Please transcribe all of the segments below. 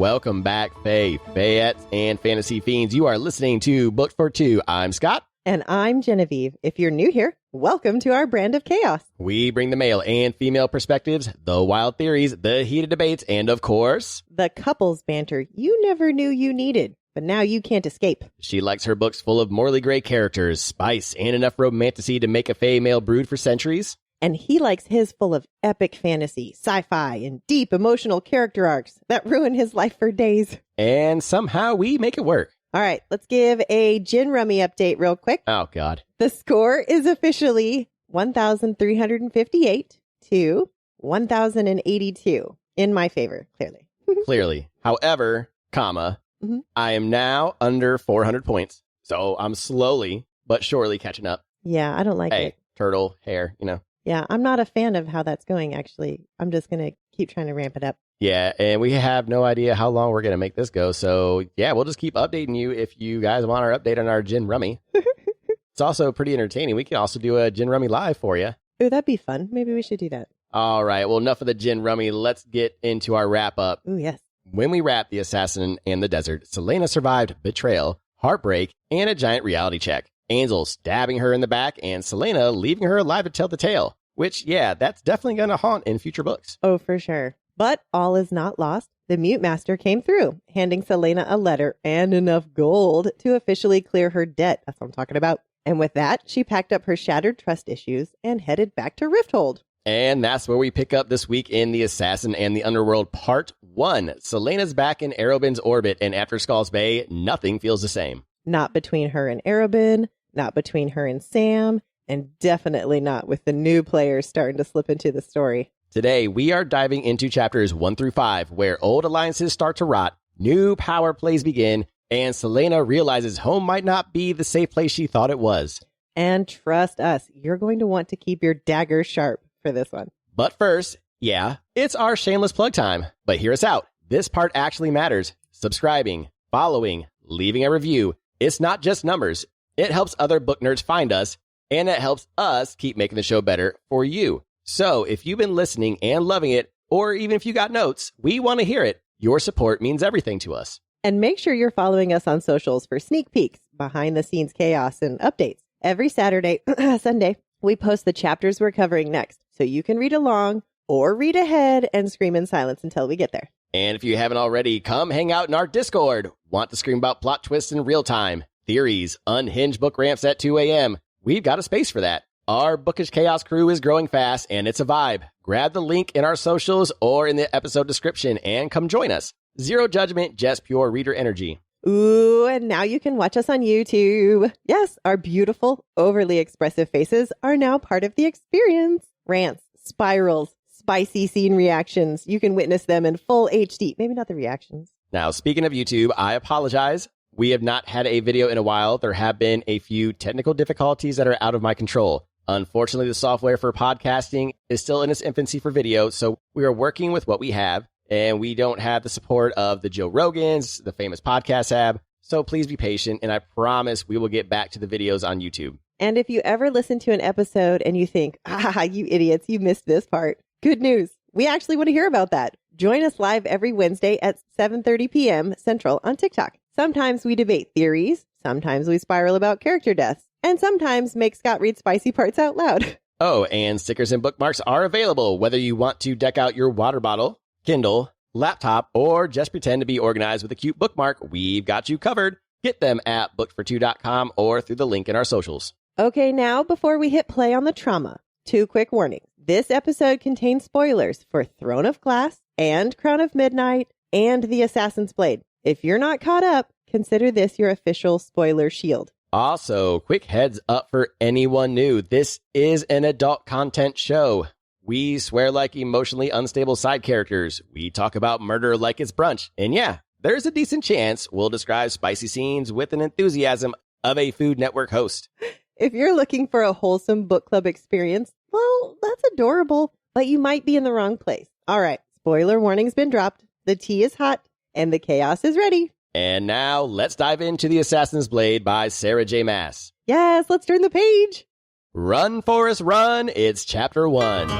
Welcome back, Fayettes, and Fantasy Fiends. You are listening to Booked for Two. I'm Scott. And I'm Genevieve. If you're new here, welcome to our brand of chaos. We bring the male and female perspectives, the wild theories, the heated debates, and of course, the couples banter you never knew you needed, but now you can't escape. She likes her books full of morally gray characters, spice, and enough romantasy to make a fae male brood for centuries. And he likes his full of epic fantasy, sci-fi, and deep emotional character arcs that ruin his life for days. And somehow we make it work. All right, let's give a Gin Rummy update real quick. Oh, God. The score is officially 1,358 to 1,082 in my favor, clearly. Clearly. However, I am now under 400 points. So I'm slowly but surely catching up. Yeah, I don't like it. Turtle, hair, you know. Yeah, I'm not a fan of how that's going, actually. I'm just going to keep trying to ramp it up. Yeah, and we have no idea how long we're going to make this go. So, yeah, we'll just keep updating you if you guys want our update on our Gin Rummy. It's also pretty entertaining. We can also do a Gin Rummy live for you. Ooh, that'd be fun. Maybe we should do that. All right, well, enough of the Gin Rummy. Let's get into our wrap-up. Ooh, yes. When we wrap The Assassin and the Desert, Celaena survived betrayal, heartbreak, and a giant reality check. Ansel stabbing her in the back, and Celaena leaving her alive to tell the tale. Which, yeah, that's definitely going to haunt in future books. Oh, for sure. But all is not lost. The Mute Master came through, handing Celaena a letter and enough gold to officially clear her debt. That's what I'm talking about. And with that, she packed up her shattered trust issues and headed back to Rifthold. And that's where we pick up this week in The Assassin and the Underworld Part 1. Celaena's back in Arobynn's orbit, and after Skull's Bay, nothing feels the same. Not between her and Arobynn, not between her and Sam, and definitely not with the new players starting to slip into the story. Today, we are diving into chapters 1 through 5, where old alliances start to rot, new power plays begin, and Celaena realizes home might not be the safe place she thought it was. And trust us, you're going to want to keep your dagger sharp for this one. But first, yeah, it's our shameless plug time. But hear us out. This part actually matters. Subscribing, following, leaving a review. It's not just numbers. It helps other book nerds find us, and it helps us keep making the show better for you. So if you've been listening and loving it, or even if you got notes, we want to hear it. Your support means everything to us. And make sure you're following us on socials for sneak peeks, behind the scenes chaos, and updates. Every Saturday, Sunday, we post the chapters we're covering next, so you can read along or read ahead and scream in silence until we get there. And if you haven't already, come hang out in our Discord. Want to scream about plot twists in real time, theories, unhinged book ramps at 2 a.m.? We've got a space for that. Our Bookish Chaos crew is growing fast, and it's a vibe. Grab the link in our socials or in the episode description and come join us. Zero judgment, just pure reader energy. Ooh, and now you can watch us on YouTube. Yes, our beautiful, overly expressive faces are now part of the experience. Rants, spirals, spicy scene reactions. You can witness them in full HD. Maybe not the reactions. Now, speaking of YouTube, I apologize. We have not had a video in a while. There have been a few technical difficulties that are out of my control. Unfortunately, the software for podcasting is still in its infancy for video, so we are working with what we have, and we don't have the support of the Joe Rogans, the famous podcast have, so please be patient, and I promise we will get back to the videos on YouTube. And if you ever listen to an episode and you think, you idiots, you missed this part, good news. We actually want to hear about that. Join us live every Wednesday at 7:30 p.m. Central on TikTok. Sometimes we debate theories, sometimes we spiral about character deaths, and sometimes make Scott read spicy parts out loud. Oh, and stickers and bookmarks are available, whether you want to deck out your water bottle, Kindle, laptop, or just pretend to be organized with a cute bookmark. We've got you covered. Get them at bookfor2.com or through the link in our socials. Okay, now before we hit play on the trauma, 2 quick warnings. This episode contains spoilers for Throne of Glass and Crown of Midnight and The Assassin's Blade. If you're not caught up, consider this your official spoiler shield. Also, quick heads up for anyone new. This is an adult content show. We swear like emotionally unstable side characters. We talk about murder like it's brunch. And yeah, there's a decent chance we'll describe spicy scenes with an enthusiasm of a Food Network host. If you're looking for a wholesome book club experience, well, that's adorable, but you might be in the wrong place. All right, spoiler warning's been dropped. The tea is hot and the chaos is ready. And now let's dive into The Assassin's Blade by Sarah J. Maas. Yes, let's turn the page. Run, Forrest, run. It's chapter 1.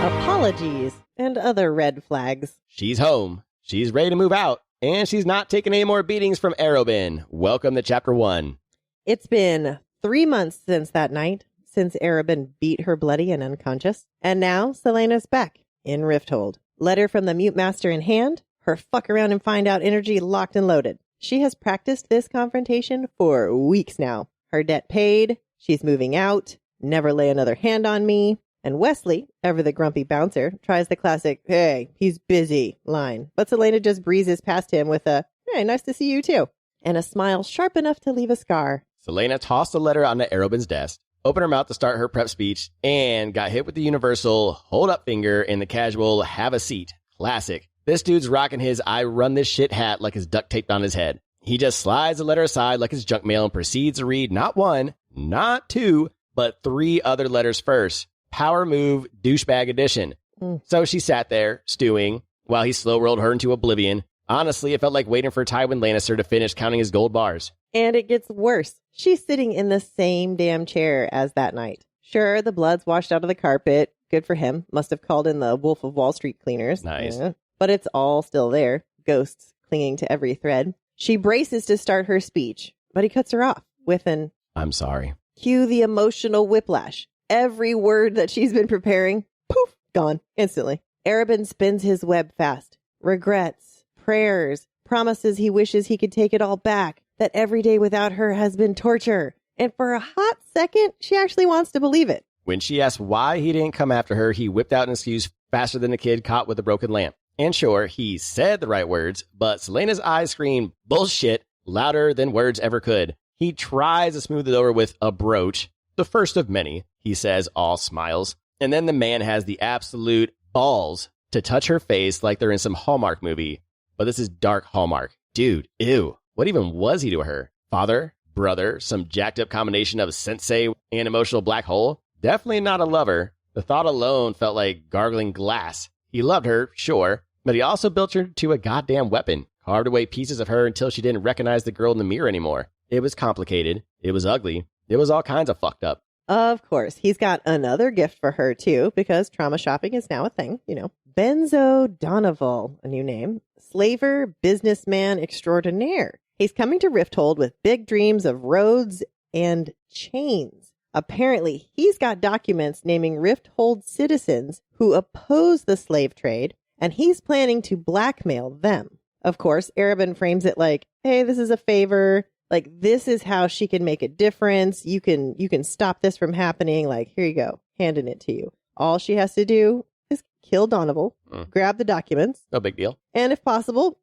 Apologies. and other red flags. She's home. She's ready to move out. And she's not taking any more beatings from Arobynn. Welcome to Chapter 1. It's been 3 months since that night, since Arobynn beat her bloody and unconscious. And now Celaena's back in Rifthold. Letter from the Mute Master in hand, her fuck around and find out energy locked and loaded. She has practiced this confrontation for weeks now. Her debt paid, she's moving out, never lay another hand on me. And Wesley, ever the grumpy bouncer, tries the classic, hey, he's busy line. But Celaena just breezes past him with a, hey, nice to see you too. And a smile sharp enough to leave a scar. Celaena tossed the letter onto Arobynn's desk, opened her mouth to start her prep speech, and got hit with the universal hold up finger in the casual have a seat. Classic. This dude's rocking his I run this shit hat like it's duct taped on his head. He just slides the letter aside like it's junk mail and proceeds to read not one, not two, but 3 other letters first. Power move, douchebag edition. So she sat there, stewing, while he slow-rolled her into oblivion. Honestly, it felt like waiting for Tywin Lannister to finish counting his gold bars. And it gets worse. She's sitting in the same damn chair as that night. Sure, the blood's washed out of the carpet. Good for him. Must have called in the Wolf of Wall Street cleaners. Nice. But it's all still there. Ghosts clinging to every thread. She braces to start her speech, but he cuts her off with an, I'm sorry. Cue the emotional whiplash. Every word that she's been preparing, poof, gone instantly. Arobynn spins his web fast. Regrets, prayers, promises he wishes he could take it all back, that every day without her has been torture. And for a hot second, she actually wants to believe it. When she asked why he didn't come after her, he whipped out an excuse faster than a kid caught with a broken lamp. And sure, he said the right words, but Celaena's eyes scream bullshit louder than words ever could. He tries to smooth it over with a brooch, the first of many, he says, all smiles. And then the man has the absolute balls to touch her face like they're in some Hallmark movie. But this is dark Hallmark. Dude, ew. What even was he to her? Father? Brother? Some jacked up combination of sensei and emotional black hole? Definitely not a lover. The thought alone felt like gargling glass. He loved her, sure, but he also built her to a goddamn weapon. Carved away pieces of her until she didn't recognize the girl in the mirror anymore. It was complicated. It was ugly. It was all kinds of fucked up. Of course, he's got another gift for her, too, because trauma shopping is now a thing, you know. Benzo Donoval, a new name. Slaver, businessman extraordinaire. He's coming to Rifthold with big dreams of roads and chains. Apparently, he's got documents naming Rifthold citizens who oppose the slave trade, and he's planning to blackmail them. Of course, Arobynn frames it like, hey, this is a favor. Like, this is how she can make a difference. You can stop this from happening. Like, here you go, handing it to you. All she has to do is kill Donoval, grab the documents. No big deal. And if possible,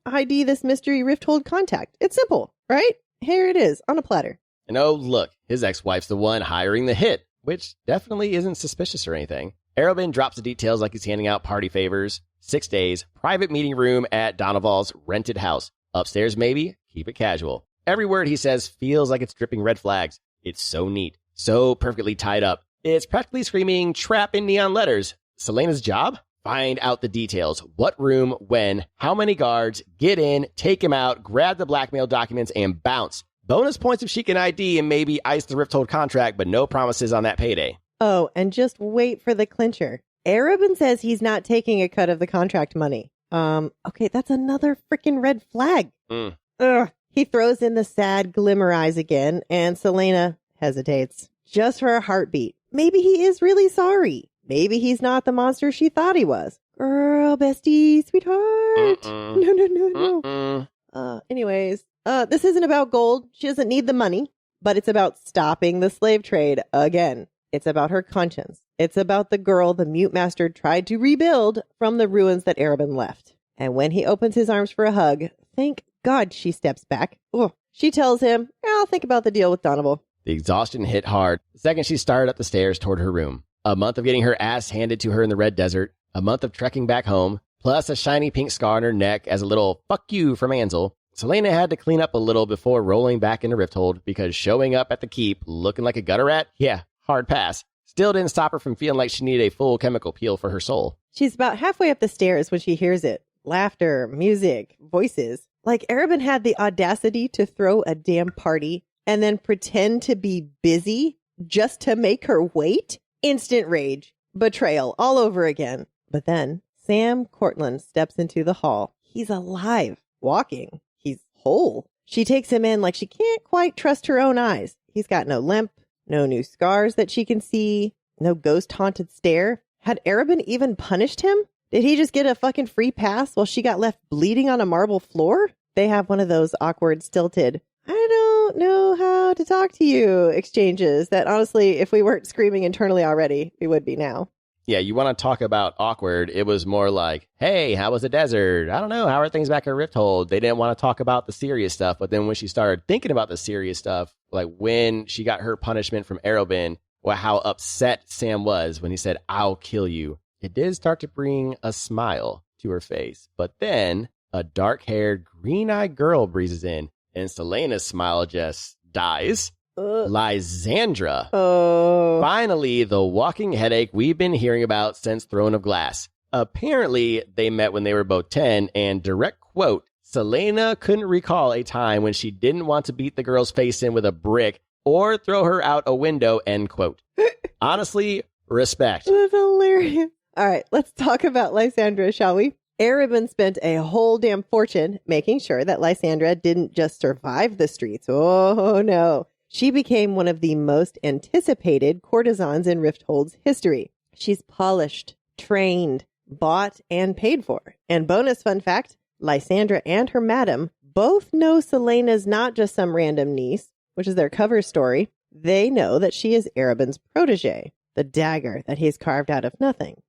ID this mystery Rifthold contact. It's simple, right? Here it is on a platter. And oh, look, his ex-wife's the one hiring the hit, which definitely isn't suspicious or anything. Arobynn drops the details like he's handing out party favors. 6 days, private meeting room at Donoval's rented house. Upstairs, maybe. Keep it casual. Every word he says feels like it's dripping red flags. It's so neat, so perfectly tied up. It's practically screaming trap in neon letters. Celaena's job? Find out the details. What room, when, how many guards, get in, take him out, grab the blackmail documents, and bounce. Bonus points if she can ID and maybe ice the Rifthold contract, but no promises on that payday. Oh, and just wait for the clincher. Arobynn says he's not taking a cut of the contract money. Okay, that's another freaking red flag. Ugh. He throws in the sad glimmer eyes again, and Celaena hesitates. Just for a heartbeat. Maybe he is really sorry. Maybe he's not the monster she thought he was. Girl, bestie, sweetheart. No. Anyways, this isn't about gold. She doesn't need the money, but it's about stopping the slave trade again. It's about her conscience. It's about the girl the Mute Master tried to rebuild from the ruins that Arobynn left. And when he opens his arms for a hug, thank God she steps back. Ugh. She tells him, I'll think about the deal with Donoval. The exhaustion hit hard the second she started up the stairs toward her room. A month of getting her ass handed to her in the red desert, a month of trekking back home, plus a shiny pink scar on her neck as a little fuck you from Ansel. Celaena had to clean up a little before rolling back into Rifthold because showing up at the keep looking like a gutter rat, yeah, hard pass. Still didn't stop her from feeling like she needed a full chemical peel for her soul. She's about halfway up the stairs when she hears it. Laughter, music, voices. Like Arobynn had the audacity to throw a damn party and then pretend to be busy just to make her wait. Instant rage. Betrayal all over again. But then Sam Cortland steps into the hall. He's alive, walking. He's whole. She takes him in like she can't quite trust her own eyes. He's got no limp, no new scars that she can see, no ghost-haunted stare. Had Arobynn even punished him? Did he just get a fucking free pass while she got left bleeding on a marble floor? They have one of those awkward, stilted, I don't know how to talk to you exchanges that honestly, if we weren't screaming internally already, we would be now. Yeah, you want to talk about awkward. It was more like, hey, how was the desert? I don't know. How are things back at Rifthold? They didn't want to talk about the serious stuff. But then when she started thinking about the serious stuff, like when she got her punishment from Arobynn, or how upset Sam was when he said, I'll kill you, it did start to bring a smile to her face. But then a dark-haired, green-eyed girl breezes in, and Celaena's smile just dies. Lysandra. Oh. Finally, the walking headache we've been hearing about since Throne of Glass. Apparently, they met when they were both 10, and direct quote, Celaena couldn't recall a time when she didn't want to beat the girl's face in with a brick or throw her out a window, end quote. Honestly, respect. That's hilarious. All right, let's talk about Lysandra, shall we? Arobynn spent a whole damn fortune making sure that Lysandra didn't just survive the streets. Oh, no. She became one of the most anticipated courtesans in Rifthold's history. She's polished, trained, bought, and paid for. And bonus fun fact, Lysandra and her madam both know Celaena's not just some random niece, which is their cover story. They know that she is Arobynn's protege, the dagger that he's carved out of nothing.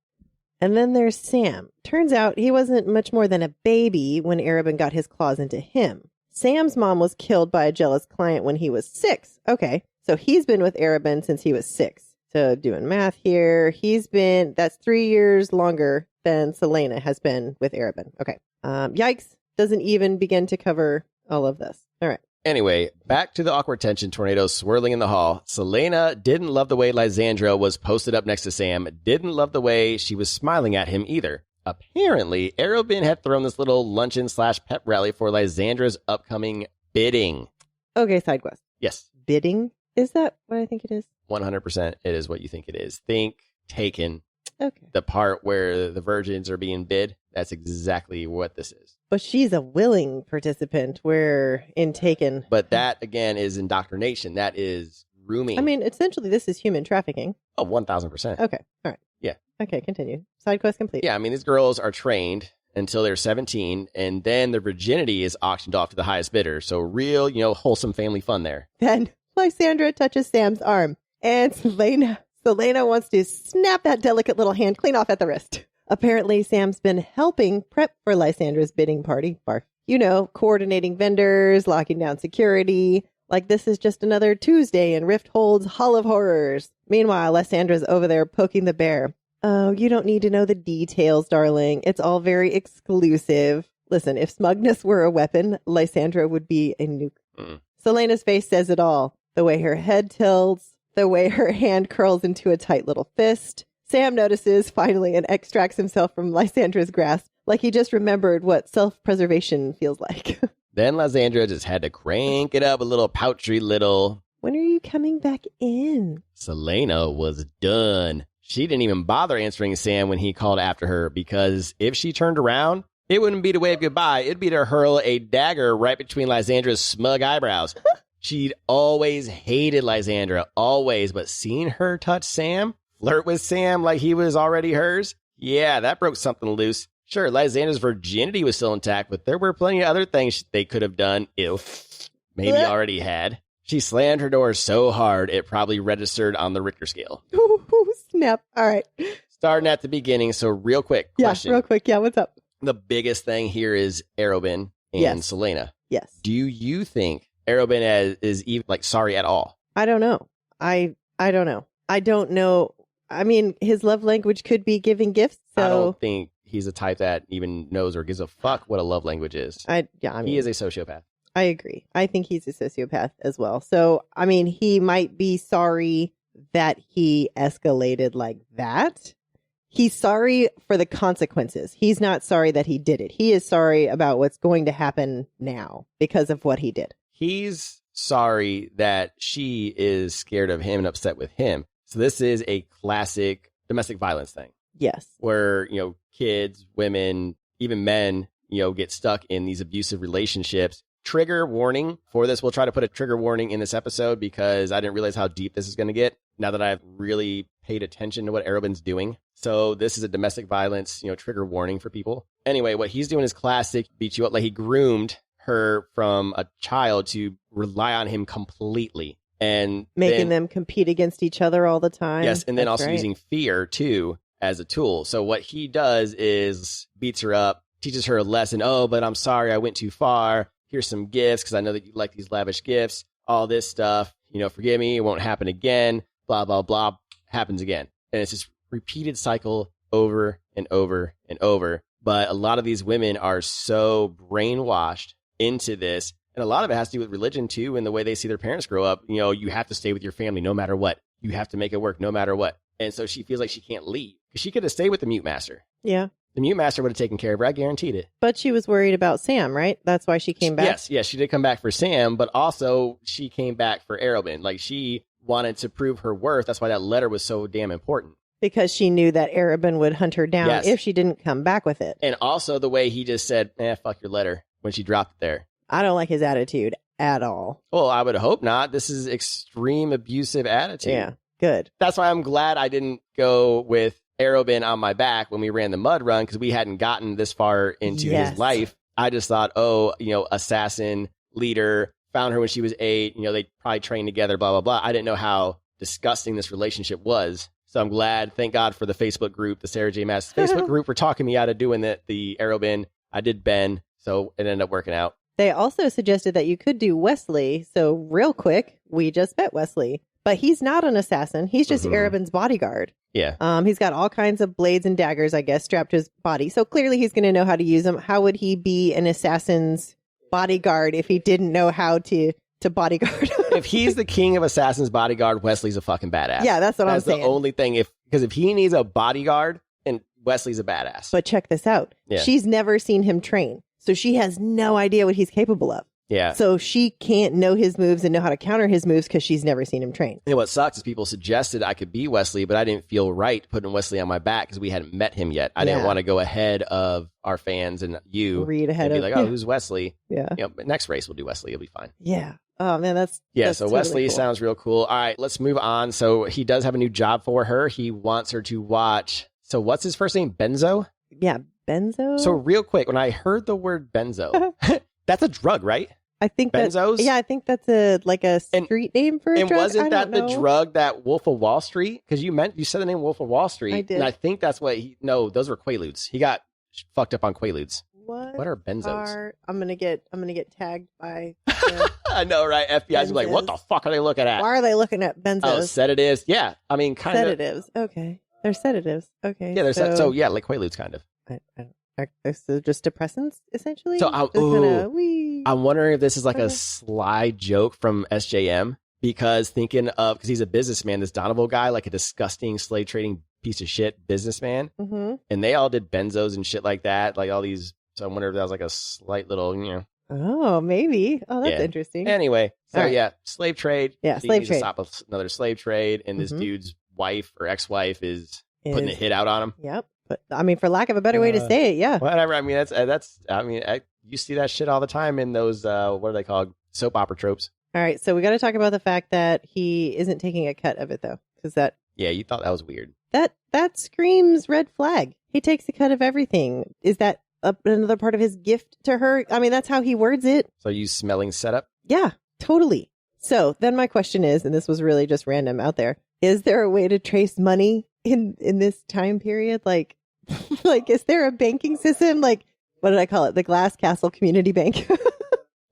And then there's Sam. Turns out he wasn't much more than a baby when Arobynn got his claws into him. Sam's mom was killed by a jealous client when he was 6. Okay, so he's been with Arobynn since he was 6. So doing math here, that's 3 years longer than Celaena has been with Arobynn. Okay, yikes, doesn't even begin to cover all of this. All right. Anyway, back to the awkward tension tornadoes swirling in the hall. Celaena didn't love the way Lysandra was posted up next to Sam, didn't love the way she was smiling at him either. Apparently, Arobynn had thrown this little luncheon/pep rally for Lysandra's upcoming bidding. Okay, side quest. Yes. Bidding? Is that what I think it is? 100% it is what you think it is. Think Taken. Okay. The part where the virgins are being bid, that's exactly what this is. But she's a willing participant, where in Taken... But that, again, is indoctrination. That is grooming. I mean, essentially, this is human trafficking. Oh, 1,000%. Okay, all right. Yeah. Okay, continue. Side quest complete. Yeah, I mean, these girls are trained until they're 17, and then their virginity is auctioned off to the highest bidder. So real, wholesome family fun there. Then Lysandra touches Sam's arm, and Celaena wants to snap that delicate little hand clean off at the wrist. Apparently, Sam's been helping prep for Lysandra's bidding party. Barf. Coordinating vendors, locking down security. Like this is just another Tuesday in Rifthold's Hall of Horrors. Meanwhile, Lysandra's over there poking the bear. Oh, you don't need to know the details, darling. It's all very exclusive. Listen, if smugness were a weapon, Lysandra would be a nuke. Celaena's face says it all. The way her head tilts, the way her hand curls into a tight little fist. Sam notices finally and extracts himself from Lysandra's grasp, like he just remembered what self-preservation feels like. Then Lysandra just had to crank it up a little pouchy little. When are you coming back in? Celaena was done. She didn't even bother answering Sam when he called after her, because if she turned around, it wouldn't be to wave goodbye. It'd be to hurl a dagger right between Lysandra's smug eyebrows. She'd always hated Lysandra, always, but seeing her touch Sam, flirt with Sam like he was already hers, yeah, that broke something loose. Sure, Lysandra's virginity was still intact, but there were plenty of other things they could have done, maybe already had. She slammed her door so hard, it probably registered on the Richter scale. Ooh, snap. All right. Starting at the beginning, so real quick question. Yeah, real quick. Yeah, what's up? The biggest thing here is Arobynn and Celaena. Yes. Do you think Arobynn is even sorry at all? I don't know. I don't know. I don't know. I mean, his love language could be giving gifts. So I don't think he's a type that even knows or gives a fuck what a love language is. He is a sociopath. I agree. I think he's a sociopath as well. So, I mean, he might be sorry that he escalated like that. He's sorry for the consequences. He's not sorry that he did it. He is sorry about what's going to happen now because of what he did. He's sorry that she is scared of him and upset with him. So this is a classic domestic violence thing. Yes. Where, kids, women, even men, get stuck in these abusive relationships. Trigger warning for this. We'll try to put a trigger warning in this episode because I didn't realize how deep this is going to get now that I've really paid attention to what Arobynn's doing. So this is a domestic violence, trigger warning for people. Anyway, what he's doing is classic beat you up. Like he groomed her from a child to rely on him completely. And making them compete against each other all the time. Yes, and then also using fear, too, as a tool. So what he does is beats her up, teaches her a lesson. Oh, but I'm sorry, I went too far. Here's some gifts because I know that you like these lavish gifts. All this stuff. Forgive me. It won't happen again. Blah, blah, blah. Happens again. And it's this repeated cycle over and over and over. But a lot of these women are so brainwashed into this. And a lot of it has to do with religion, too, and the way they see their parents grow up. You have to stay with your family no matter what. You have to make it work no matter what. And so she feels like she can't leave because she could have stayed with the Mute Master. Yeah. The Mute Master would have taken care of her. I guaranteed it. But she was worried about Sam, right? That's why she came back? Yes, she did come back for Sam, but also she came back for Arobynn. Like, she wanted to prove her worth. That's why that letter was so damn important. Because she knew that Arobynn would hunt her down if she didn't come back with it. And also the way he just said, fuck your letter, when she dropped it there. I don't like his attitude at all. Well, I would hope not. This is extreme abusive attitude. Yeah, good. That's why I'm glad I didn't go with Arobynn on my back when we ran the mud run because we hadn't gotten this far into his life. I just thought, assassin, leader, found her when she was 8. They probably trained together, blah, blah, blah. I didn't know how disgusting this relationship was. So I'm glad. Thank God for the Facebook group, the Sarah J. Maas Facebook group for talking me out of doing the Arobynn. I did Ben, so it ended up working out. They also suggested that you could do Wesley. So real quick, we just met Wesley. But he's not an assassin. He's just Arobynn's bodyguard. Yeah. He's got all kinds of blades and daggers, I guess, strapped to his body. So clearly he's going to know how to use them. How would he be an assassin's bodyguard if he didn't know how to bodyguard? If he's the king of assassin's bodyguard, Wesley's a fucking badass. Yeah, that's what I'm saying. That's the only thing. Because if he needs a bodyguard, and Wesley's a badass. But check this out. Yeah. She's never seen him train. So she has no idea what he's capable of. Yeah. So she can't know his moves and know how to counter his moves because she's never seen him train. And what sucks is people suggested I could be Wesley, but I didn't feel right putting Wesley on my back because we hadn't met him yet. I didn't want to go ahead of our fans and you. Read ahead and be like, who's Wesley? Yeah. But next race we'll do Wesley. It'll be fine. Yeah. Oh, man, that's so totally Wesley cool. Sounds real cool. All right, let's move on. So he does have a new job for her. He wants her to watch. So what's his first name? Benzo? Yeah, Benzo. So real quick, when I heard the word benzo, that's a drug, right? I think Benzos? I think that's a street name for a drug. And wasn't that the drug that Wolf of Wall Street? Because you said the name Wolf of Wall Street. I did. And I think that's what those were Quaaludes. He got fucked up on Quaaludes. What are benzos? I'm gonna get tagged by. I know, right? FBI's like, what the fuck are they looking at? Why are they looking at benzos? Oh, sedatives. Yeah, I mean, kind of sedatives. Okay, they're sedatives. Okay, yeah, they're so yeah, like Quaaludes, kind of. So just depressants, essentially. So I'm wondering if this is like a sly joke from SJM because he's a businessman, this Donovan guy, like a disgusting slave trading piece of shit businessman, and they all did benzos and shit like that, like all these. So I wonder if that was like a slight little, Oh, maying. Oh, that's interesting. Anyway, so slave trade. Yeah, slave trade. To stop another slave trade, and this dude's wife or ex-wife is putting a hit out on him. Yep. But I mean, for lack of a better way to say it, yeah. Whatever. I mean, that's. I mean, you see that shit all the time in those. What are they called? Soap opera tropes. All right, so we got to talk about the fact that he isn't taking a cut of it, though, because that. Yeah, you thought that was weird. That screams red flag. He takes a cut of everything. Is that another part of his gift to her? I mean, that's how he words it. So you smelling setup? Yeah, totally. So then my question is, and this was really just random out there, is there a way to trace money in this time period? Like, is there a banking system? Like, what did I call it? The Glass Castle Community Bank.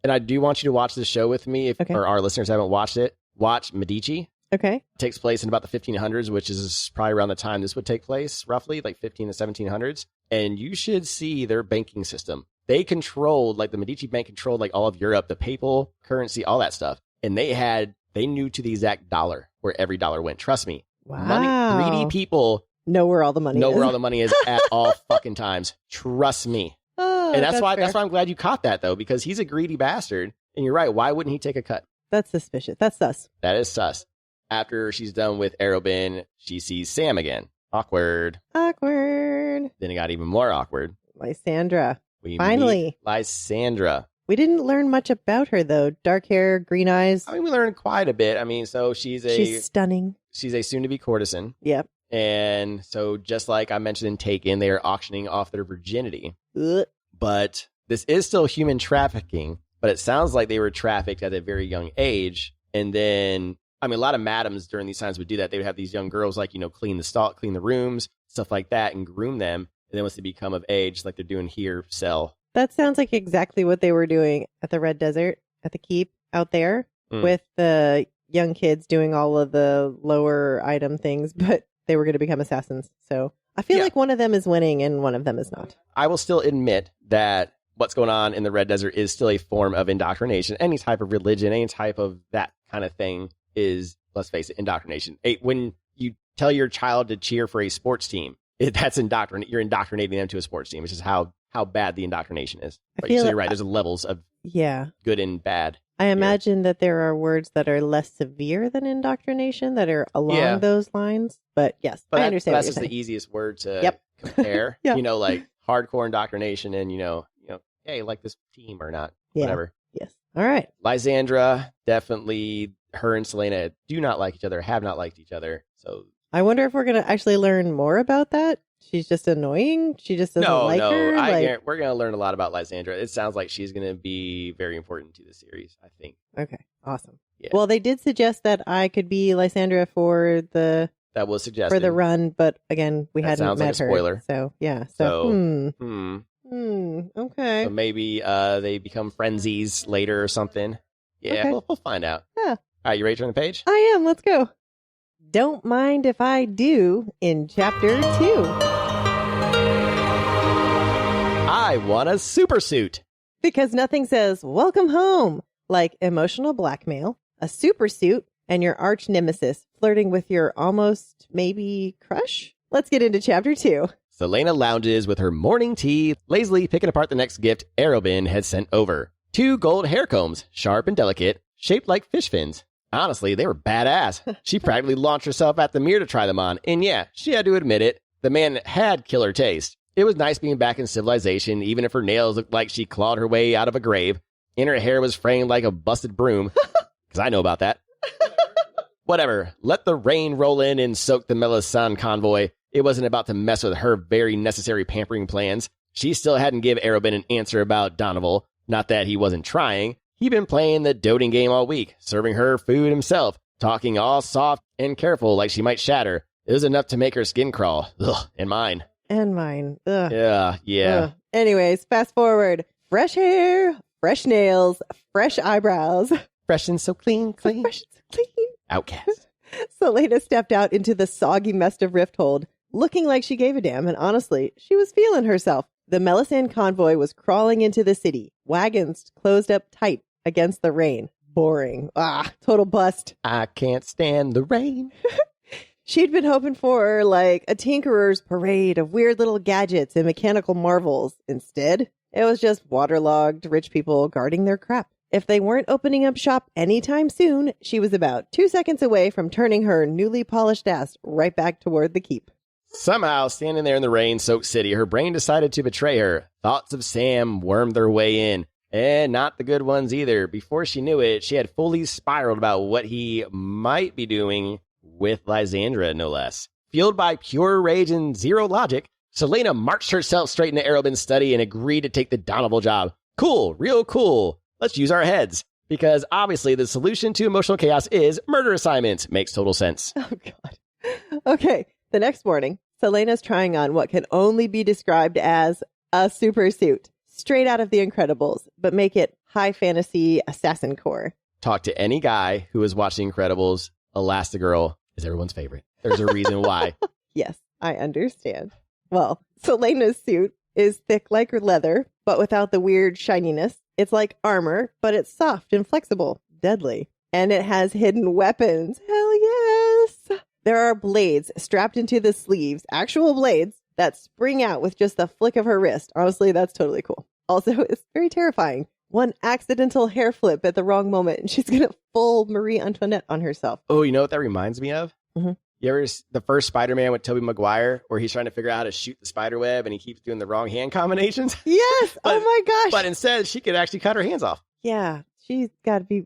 And I do want you to watch this show with me or our listeners haven't watched it. Watch Medici. Okay. It takes place in about the 1500s, which is probably around the time this would take place, roughly, like 15 to 1700s. And you should see their banking system. They controlled, like the Medici Bank controlled like all of Europe, the papal currency, all that stuff. And they knew to the exact dollar where every dollar went. Trust me. Wow. Greedy people know where all the money is at all fucking times. Trust me. Oh, and that's why I'm glad you caught that, though, because he's a greedy bastard. And you're right. Why wouldn't he take a cut? That's suspicious. That's sus. That is sus. After she's done with Arobynn, she sees Sam again. Awkward. Awkward. Then it got even more awkward. Lysandra. We Finally. meet Lysandra. We didn't learn much about her, though. Dark hair, green eyes. I mean, we learned quite a bit. I mean, so she's stunning. She's a soon-to-be courtesan. Yep. And so just like I mentioned in Taken, they are auctioning off their virginity. Ugh. But this is still human trafficking. But it sounds like they were trafficked at a very young age. And then, I mean, a lot of madams during these times would do that. They would have these young girls, like, clean the rooms, stuff like that, and groom them. And then once they become of age, like they're doing here, sell. That sounds like exactly what they were doing at the Red Desert, at the Keep out there, with the young kids doing all of the lower item things, but they were going to become assassins. So I feel like one of them is winning and one of them is not. I will still admit that what's going on in the Red Desert is still a form of indoctrination. Any type of religion, any type of that kind of thing is, let's face it, indoctrination. When you tell your child to cheer for a sports team, that's indoctrinate. You're indoctrinating them to a sports team, which is how bad the indoctrination is. Right? So you're right. There's levels of good and bad. I imagine that there are words that are less severe than indoctrination that are along those lines. But yes, I understand. That's just the easiest word to compare. Like hardcore indoctrination and, hey, like this team or not, whatever. Yes. All right. Lysandra, definitely her and Celaena do not like each other, have not liked each other. So I wonder if we're going to actually learn more about that. She's just annoying. She just doesn't like her. No, we're going to learn a lot about Lysandra. It sounds like she's going to be very important to the series, I think. Okay, awesome. Yeah. Well, they did suggest that I could be Lysandra for the run, but again, we hadn't met like a spoiler. her. So yeah. Okay. So maybe they become frenzies later or something. Yeah, okay. We'll find out. Yeah. All right, you ready to turn the page? I am. Let's go. Don't mind if I do in chapter 2. I want a super suit. Because nothing says welcome home like emotional blackmail, a super suit, and your arch nemesis flirting with your almost maybe crush. Let's get into chapter 2. Celaena lounges with her morning tea, lazily picking apart the next gift Arobynn had sent over. 2 gold hair combs, sharp and delicate, shaped like fish fins. Honestly, they were badass. She practically launched herself at the mirror to try them on. And yeah, she had to admit it. The man had killer taste. It was nice being back in civilization, even if her nails looked like she clawed her way out of a grave. And her hair was framed like a busted broom. Because I know about that. Whatever. Let the rain roll in and soak the Melisandre convoy. It wasn't about to mess with her very necessary pampering plans. She still hadn't given Arobynn an answer about Donoval. Not that he wasn't trying. He'd been playing the doting game all week, serving her food himself, talking all soft and careful like she might shatter. It was enough to make her skin crawl. Ugh, and mine. And mine. Ugh. Yeah. Ugh. Anyways, fast forward. Fresh hair, fresh nails, fresh eyebrows. Fresh and so clean. Fresh and so clean. Outcast. Celaena stepped out into the soggy mess of Rifthold, looking like she gave a damn, and honestly, she was feeling herself. The Melisandre convoy was crawling into the city, wagons closed up tight against the rain. Boring. Total bust. I can't stand the rain. She'd been hoping for, like, a tinkerer's parade of weird little gadgets and mechanical marvels. Instead, it was just waterlogged rich people guarding their crap. If they weren't opening up shop anytime soon, she was about 2 seconds away from turning her newly polished ass right back toward the keep. Somehow, standing there in the rain-soaked city, her brain decided to betray her. Thoughts of Sam wormed their way in. And not the good ones either. Before she knew it, she had fully spiraled about what he might be doing with Lysandra, no less. Fueled by pure rage and zero logic, Celaena marched herself straight into Arobynn's study and agreed to take the Donoval job. Cool, real cool. Let's use our heads. Because obviously the solution to emotional chaos is murder assignments. Makes total sense. Oh, God. Okay, the next morning, Celaena's trying on what can only be described as a super suit. Straight out of The Incredibles, but make it high fantasy assassin core. Talk to any guy who is watching Incredibles. Elastigirl is everyone's favorite. There's a reason why. Yes, I understand. Well, Celaena's suit is thick like leather, but without the weird shininess. It's like armor, but it's soft and flexible. Deadly. And it has hidden weapons. Hell yes! There are blades strapped into the sleeves, actual blades, that spring out with just the flick of her wrist. Honestly, that's totally cool. Also, it's very terrifying. One accidental hair flip at the wrong moment, and she's going to full Marie Antoinette on herself. Oh, you know what that reminds me of? Mm-hmm. You ever the first Spider-Man with Tobey Maguire, where he's trying to figure out how to shoot the spider web and he keeps doing the wrong hand combinations? Yes. Oh my gosh. But instead, she could actually cut her hands off. Yeah. She's got to be,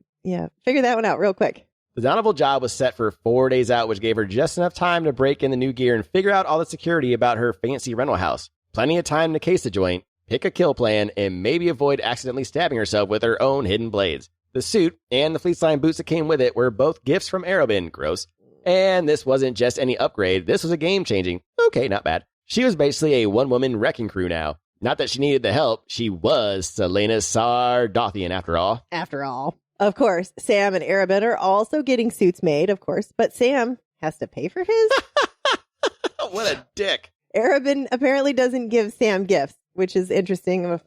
figure that one out real quick. The Donovan job was set for 4 days out, which gave her just enough time to break in the new gear and figure out all the security about her fancy rental house. Plenty of time to case the joint, pick a kill plan, and maybe avoid accidentally stabbing herself with her own hidden blades. The suit and the fleece line boots that came with it were both gifts from Arobynn. Gross. And this wasn't just any upgrade. This was a game-changing. Okay, not bad. She was basically a one-woman wrecking crew now. Not that she needed the help. She was Celaena Sardothian, after all. After all. Of course, Sam and Arobynn are also getting suits made, of course. But Sam has to pay for his? What a dick. Arobynn apparently doesn't give Sam gifts, which is interesting. I'm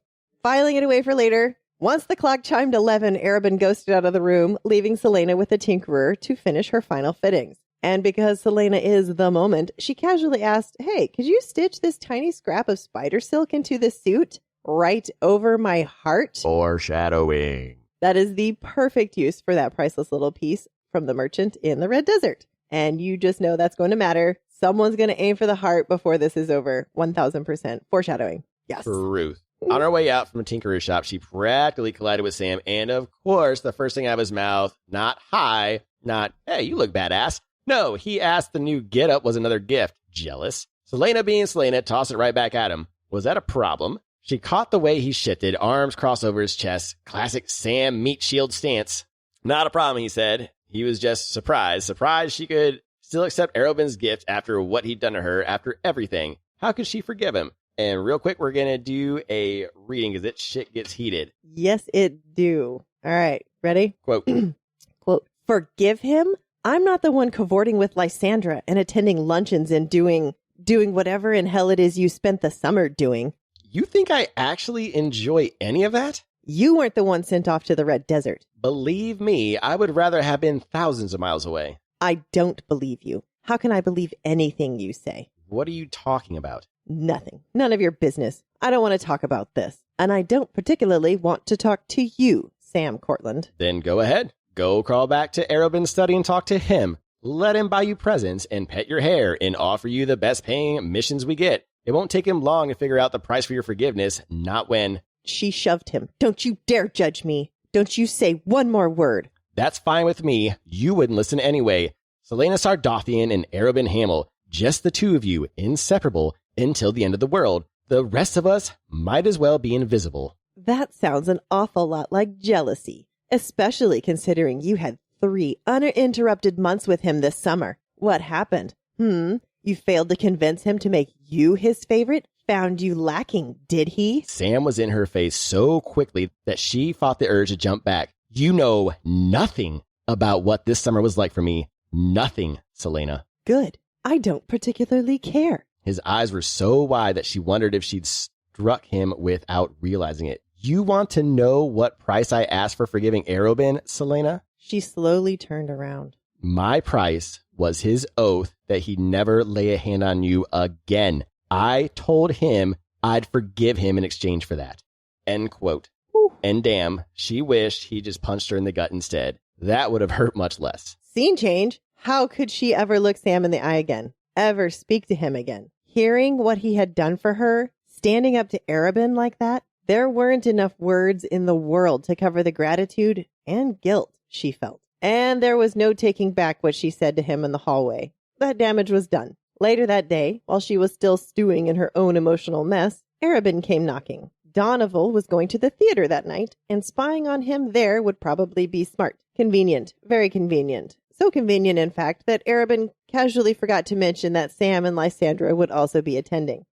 filing it away for later. Once the clock chimed 11, Arobynn ghosted out of the room, leaving Celaena with the tinkerer to finish her final fittings. And because Celaena is the moment, she casually asked, hey, could you stitch this tiny scrap of spider silk into the suit right over my heart? Foreshadowing. That is the perfect use for that priceless little piece from the merchant in the Red Desert. And you just know that's going to matter. Someone's going to aim for the heart before this is over. 1000%. Foreshadowing. Yes. Truth. On her way out from a tinkerer's shop, she practically collided with Sam. And of course, the first thing out of his mouth, not hi, not, hey, you look badass. No, he asked the new getup was another gift. Jealous. Celaena being Celaena tossed it right back at him. Was that a problem? She caught the way he shifted, arms crossed over his chest. Classic Sam meat shield stance. Not a problem, he said. He was just surprised. Surprised she could still accept Arobynn's gift after what he'd done to her, after everything. How could she forgive him? And real quick, we're going to do a reading because it shit gets heated. Yes, it do. All right. Ready? Quote. Quote, forgive him? I'm not the one cavorting with Lysandra and attending luncheons and doing whatever in hell it is you spent the summer doing. You think I actually enjoy any of that? You weren't the one sent off to the Red Desert. Believe me, I would rather have been thousands of miles away. I don't believe you. How can I believe anything you say? What are you talking about? Nothing. None of your business. I don't want to talk about this. And I don't particularly want to talk to you, Sam Cortland. Then go ahead. Go crawl back to Arobynn's study and talk to him. Let him buy you presents and pet your hair and offer you the best paying missions we get. It won't take him long to figure out the price for your forgiveness, not when. She shoved him. Don't you dare judge me. Don't you say one more word. That's fine with me. You wouldn't listen anyway. Celaena Sardothian and Arobynn Hamel, just the two of you, inseparable until the end of the world. The rest of us might as well be invisible. That sounds an awful lot like jealousy, especially considering you had 3 uninterrupted months with him this summer. What happened? You failed to convince him to make you his favorite? Found you lacking, did he? Sam was in her face so quickly that she fought the urge to jump back. You know nothing about what this summer was like for me. Nothing, Celaena. Good. I don't particularly care. His eyes were so wide that she wondered if she'd struck him without realizing it. You want to know what price I asked for forgiving Arobynn, Celaena? She slowly turned around. My price was his oath that he'd never lay a hand on you again. I told him I'd forgive him in exchange for that. End quote. Whew. And damn, she wished he just punched her in the gut instead. That would have hurt much less. Scene change. How could she ever look Sam in the eye again? Ever speak to him again? Hearing what he had done for her, standing up to Arobynn like that, there weren't enough words in the world to cover the gratitude and guilt she felt. And there was no taking back what she said to him in the hallway. That damage was done. Later that day, while she was still stewing in her own emotional mess, Arobynn came knocking. Donovan was going to the theater that night, and spying on him there would probably be smart. Convenient. Very convenient. So convenient, in fact, that Arobynn casually forgot to mention that Sam and Lysandra would also be attending.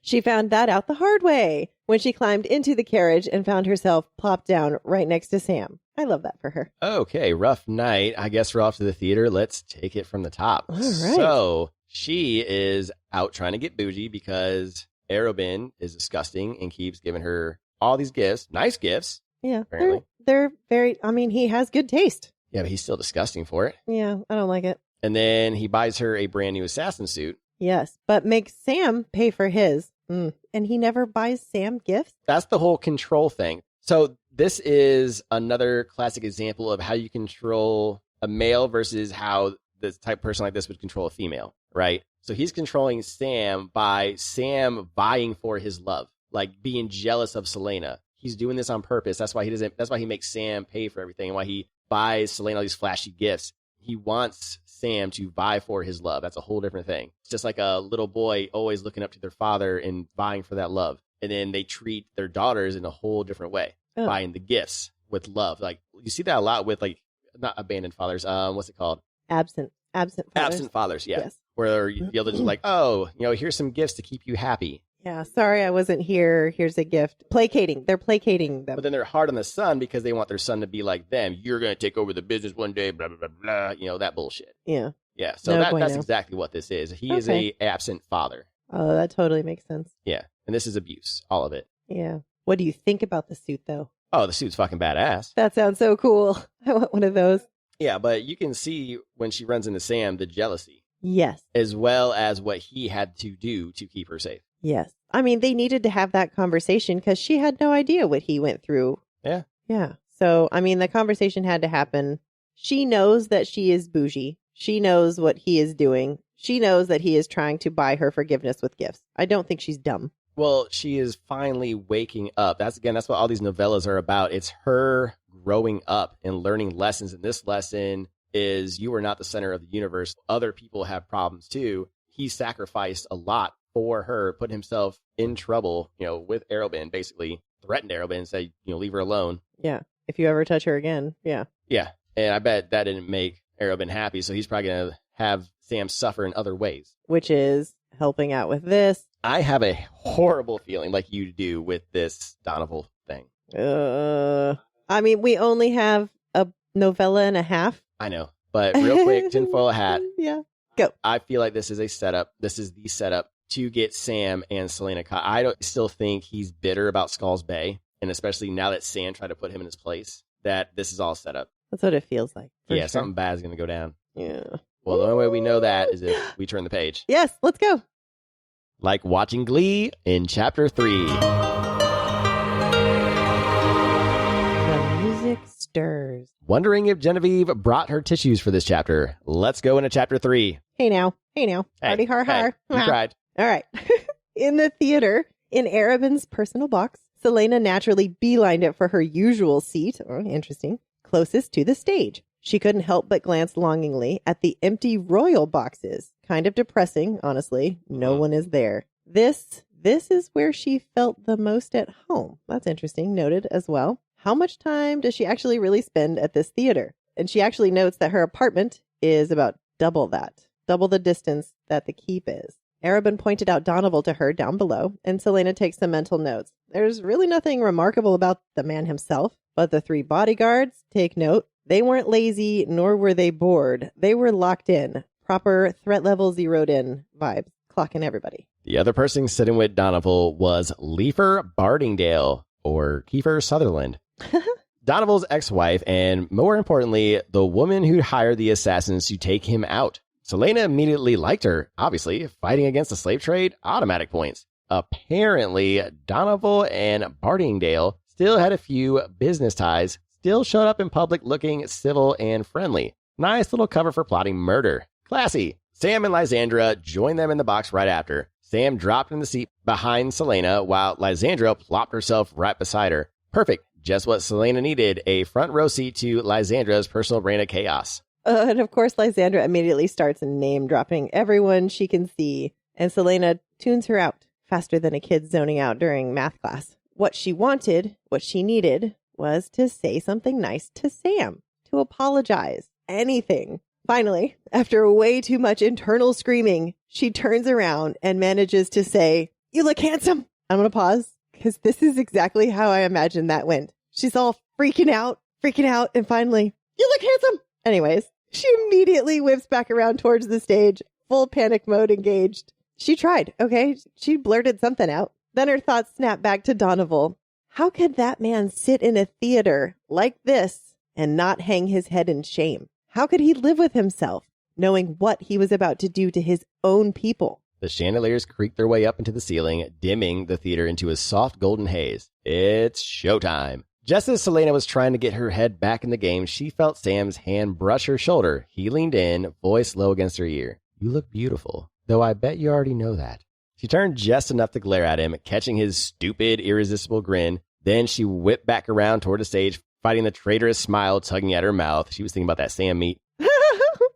She found that out the hard way when she climbed into the carriage and found herself plopped down right next to Sam. I love that for her. Okay, rough night. I guess we're off to the theater. Let's take it from the top. All right. So she is out trying to get bougie because Arobynn is disgusting and keeps giving her all these gifts. Nice gifts. Yeah. Apparently. They're very, I mean, he has good taste. Yeah, but he's still disgusting for it. Yeah, I don't like it. And then he buys her a brand new assassin suit. Yes, but makes Sam pay for his. And he never buys Sam gifts? That's the whole control thing. So this is another classic example of how you control a male versus how this type of person like this would control a female, right? So he's controlling Sam by Sam vying for his love, like being jealous of Celaena. He's doing this on purpose. That's why he makes Sam pay for everything and why he buys Celaena all these flashy gifts. He wants Sam to vie for his love. That's a whole different thing. It's just like a little boy always looking up to their father and vying for that love. And then they treat their daughters in a whole different way, buying the gifts with love. Like you see that a lot with like not abandoned fathers. What's it called? Absent fathers. Absent fathers. Yeah. Yes. Where the others are like, oh, here's some gifts to keep you happy. Yeah. Sorry, I wasn't here. Here's a gift. Placating. They're placating them. But then they're hard on the son because they want their son to be like them. You're going to take over the business one day, blah, blah, blah, blah. That bullshit. Yeah. Yeah. So that's exactly what this is. He is a absent father. Oh, that totally makes sense. Yeah. And this is abuse. All of it. Yeah. What do you think about the suit, though? Oh, the suit's fucking badass. That sounds so cool. I want one of those. Yeah, but you can see when she runs into Sam, the jealousy. Yes. As well as what he had to do to keep her safe. Yes. I mean, they needed to have that conversation because she had no idea what he went through. Yeah. Yeah. So, I mean, the conversation had to happen. She knows that she is bougie. She knows what he is doing. She knows that he is trying to buy her forgiveness with gifts. I don't think she's dumb. Well, she is finally waking up. That's what all these novellas are about. It's her growing up and learning lessons. And this lesson is you are not the center of the universe. Other people have problems too. He sacrificed a lot for her, put himself in trouble, with Arobynn, basically threatened Arobynn and said, leave her alone. Yeah. If you ever touch her again. Yeah. Yeah. And I bet that didn't make Arobynn happy. So he's probably going to have Sam suffer in other ways. Which is helping out with this. I have a horrible feeling like you do with this Donovan thing. I mean, we only have a novella and a half. I know. But real quick, tinfoil hat. Yeah. Go. I feel like this is a setup. This is the setup to get Sam and Celaena caught. I still think he's bitter about Skull's Bay. And especially now that Sam tried to put him in his place, that this is all set up. That's what it feels like. Yeah, sure. Something bad is going to go down. Yeah. Well, the only way we know that is if we turn the page. Yes, let's go. Like watching Glee in Chapter 3. The music stirs. Wondering if Genevieve brought her tissues for this chapter. Let's go into Chapter 3. Hey now. Party har. You cried. All right. In the theater, in Arobynn's personal box, Celaena naturally beelined it for her usual seat. Oh, interesting. Closest to the stage. She couldn't help but glance longingly at the empty royal boxes. Kind of depressing, honestly. No one is there. This is where she felt the most at home. That's interesting. Noted as well. How much time does she actually really spend at this theater? And she actually notes that her apartment is about double the distance that the keep is. Arobynn pointed out Donovan to her down below, and Celaena takes some mental notes. There's really nothing remarkable about the man himself, but the 3 bodyguards, take note, they weren't lazy, nor were they bored. They were locked in. Proper threat level zeroed in vibes. Clocking everybody. The other person sitting with Donovan was Leifer Bardingdale, or Kiefer Sutherland. Donovan's ex-wife, and more importantly, the woman who hired the assassins to take him out. Celaena immediately liked her, obviously. Fighting against the slave trade, automatic points. Apparently, Donovan and Bardingdale still had a few business ties, still showed up in public looking civil and friendly. Nice little cover for plotting murder. Classy. Sam and Lysandra joined them in the box right after. Sam dropped in the seat behind Celaena while Lysandra plopped herself right beside her. Perfect. Just what Celaena needed, a front row seat to Lysandra's personal reign of chaos. And of course, Lysandra immediately starts name dropping everyone she can see, and Celaena tunes her out faster than a kid zoning out during math class. What she needed was to say something nice to Sam, to apologize, anything. Finally, after way too much internal screaming, she turns around and manages to say, "You look handsome." I'm going to pause because this is exactly how I imagine that went. She's all freaking out, and finally, "You look handsome." Anyways, she immediately whips back around towards the stage, full panic mode engaged. She tried, okay? She blurted something out. Then her thoughts snapped back to Donovan. How could that man sit in a theater like this and not hang his head in shame? How could he live with himself, knowing what he was about to do to his own people? The chandeliers creaked their way up into the ceiling, dimming the theater into a soft golden haze. It's showtime. Just as Celaena was trying to get her head back in the game, she felt Sam's hand brush her shoulder. He leaned in, voice low against her ear. You look beautiful, though I bet you already know that. She turned just enough to glare at him, catching his stupid, irresistible grin. Then she whipped back around toward the stage, fighting the traitorous smile tugging at her mouth. She was thinking about that Sam meat.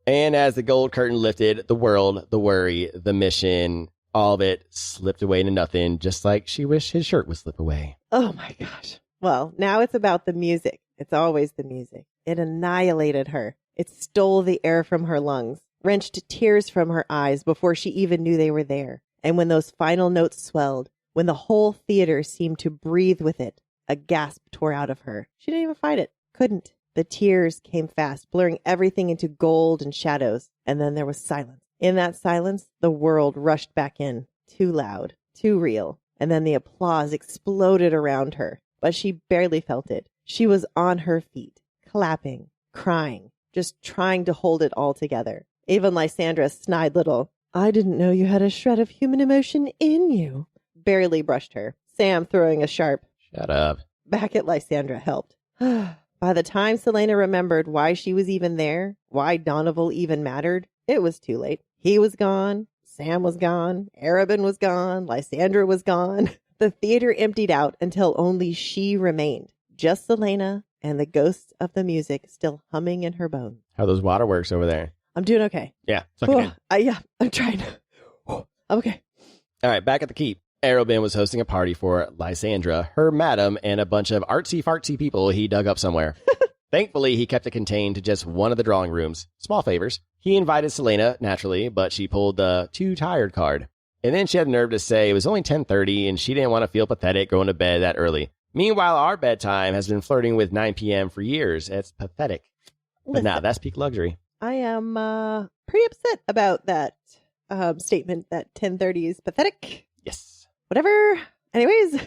And as the gold curtain lifted, the world, the worry, the mission, all of it slipped away into nothing, just like she wished his shirt would slip away. Oh my gosh. Well, now it's about the music. It's always the music. It annihilated her. It stole the air from her lungs, wrenched tears from her eyes before she even knew they were there. And when those final notes swelled, when the whole theater seemed to breathe with it, a gasp tore out of her. She didn't even fight it. Couldn't. The tears came fast, blurring everything into gold and shadows. And then there was silence. In that silence, the world rushed back in. Too loud, too real. And then the applause exploded around her. But she barely felt it. She was on her feet, clapping, crying, just trying to hold it all together. Even Lysandra snide little, I didn't know you had a shred of human emotion in you, barely brushed her. Sam throwing a sharp, shut up, back at Lysandra helped. By the time Celaena remembered why she was even there, why Donoval even mattered, it was too late. He was gone. Sam was gone. Arobynn was gone. Lysandra was gone. The theater emptied out until only she remained. Just Celaena and the ghosts of the music still humming in her bones. How those waterworks over there? I'm doing okay. Yeah. Suck it in. Yeah, I'm trying to. I'm okay. All right, back at the keep. Arobynn was hosting a party for Lysandra, her madam, and a bunch of artsy-fartsy people he dug up somewhere. Thankfully, he kept it contained to just one of the drawing rooms. Small favors. He invited Celaena, naturally, but she pulled the too tired card. And then she had the nerve to say it was only 10:30 and she didn't want to feel pathetic going to bed that early. Meanwhile, our bedtime has been flirting with 9 p.m. for years. It's pathetic. But nah, that's peak luxury. I am pretty upset about that statement that 10:30 is pathetic. Yes. Whatever. Anyways,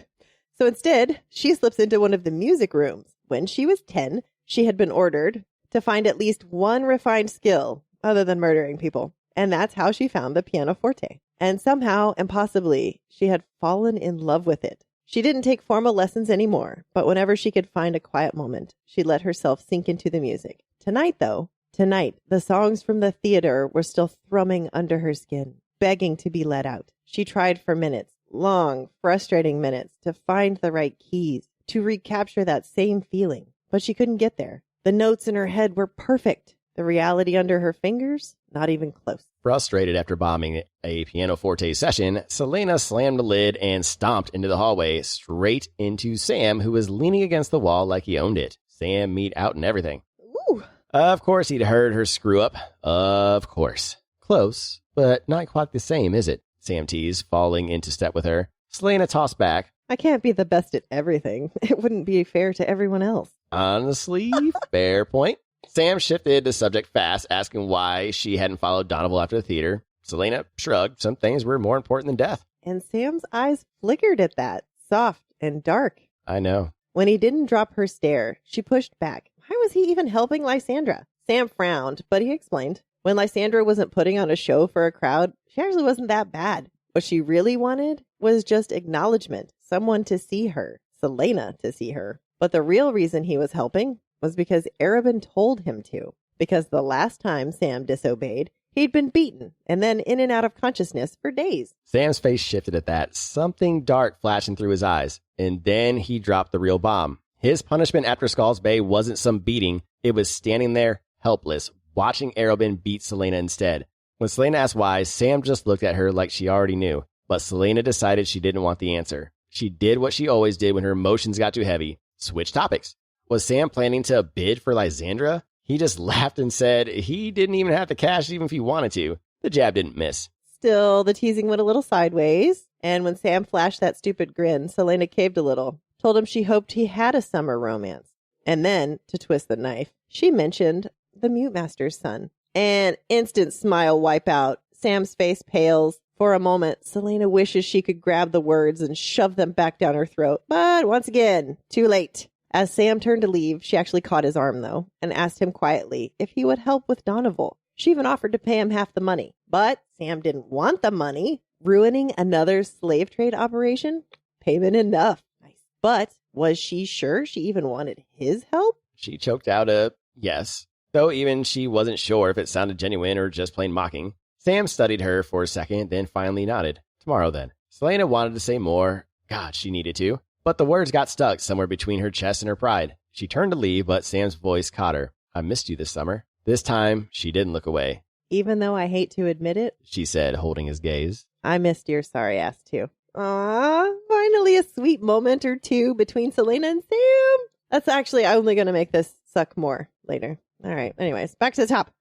so instead, she slips into one of the music rooms. When she was 10, she had been ordered to find at least one refined skill other than murdering people. And that's how she found the pianoforte. And somehow, impossibly, she had fallen in love with it. She didn't take formal lessons anymore, but whenever she could find a quiet moment, she let herself sink into the music. Tonight, the songs from the theater were still thrumming under her skin, begging to be let out. She tried for minutes, long, frustrating minutes, to find the right keys, to recapture that same feeling, but she couldn't get there. The notes in her head were perfect. The reality under her fingers, not even close. Frustrated after bombing a pianoforte session, Celaena slammed the lid and stomped into the hallway, straight into Sam, who was leaning against the wall like he owned it. Sam meat out and everything. Ooh. Of course he'd heard her screw up. Of course. Close, but not quite the same, is it? Sam teased, falling into step with her. Celaena tossed back. I can't be the best at everything. It wouldn't be fair to everyone else. Honestly, fair point. Sam shifted the subject fast, asking why she hadn't followed Donoval after the theater. Celaena shrugged. Some things were more important than death. And Sam's eyes flickered at that, soft and dark. I know. When he didn't drop her stare, she pushed back. Why was he even helping Lysandra? Sam frowned, but he explained. When Lysandra wasn't putting on a show for a crowd, she actually wasn't that bad. What she really wanted was just acknowledgement, someone to see her, Celaena to see her. But the real reason he was helping was because Arobynn told him to. Because the last time Sam disobeyed, he'd been beaten and then in and out of consciousness for days. Sam's face shifted at that, something dark flashing through his eyes. And then he dropped the real bomb. His punishment after Skull's Bay wasn't some beating. It was standing there, helpless, watching Arobynn beat Celaena instead. When Celaena asked why, Sam just looked at her like she already knew. But Celaena decided she didn't want the answer. She did what she always did when her emotions got too heavy. Switch topics. Was Sam planning to bid for Lysandra? He just laughed and said he didn't even have the cash even if he wanted to. The jab didn't miss. Still, the teasing went a little sideways. And when Sam flashed that stupid grin, Celaena caved a little. Told him she hoped he had a summer romance. And then, to twist the knife, she mentioned the Mute Master's son. An instant smile wipe out. Sam's face pales. For a moment, Celaena wishes she could grab the words and shove them back down her throat. But once again, too late. As Sam turned to leave, she actually caught his arm, though, and asked him quietly if he would help with Donoval. She even offered to pay him half the money. But Sam didn't want the money. Ruining another slave trade operation? Payment enough. Nice. But Was she sure she even wanted his help? She choked out a yes, though even she wasn't sure if it sounded genuine or just plain mocking. Sam studied her for a second, then finally nodded. Tomorrow, then. Celaena wanted to say more. God, she needed to. But the words got stuck somewhere between her chest and her pride. She turned to leave, but Sam's voice caught her. I missed you this summer. This time, she didn't look away. Even though I hate to admit it, she said, holding his gaze. I missed your sorry ass too. Aw, finally a sweet moment or two between Celaena and Sam. That's actually only going to make this suck more later. All right. Anyways, back to the top.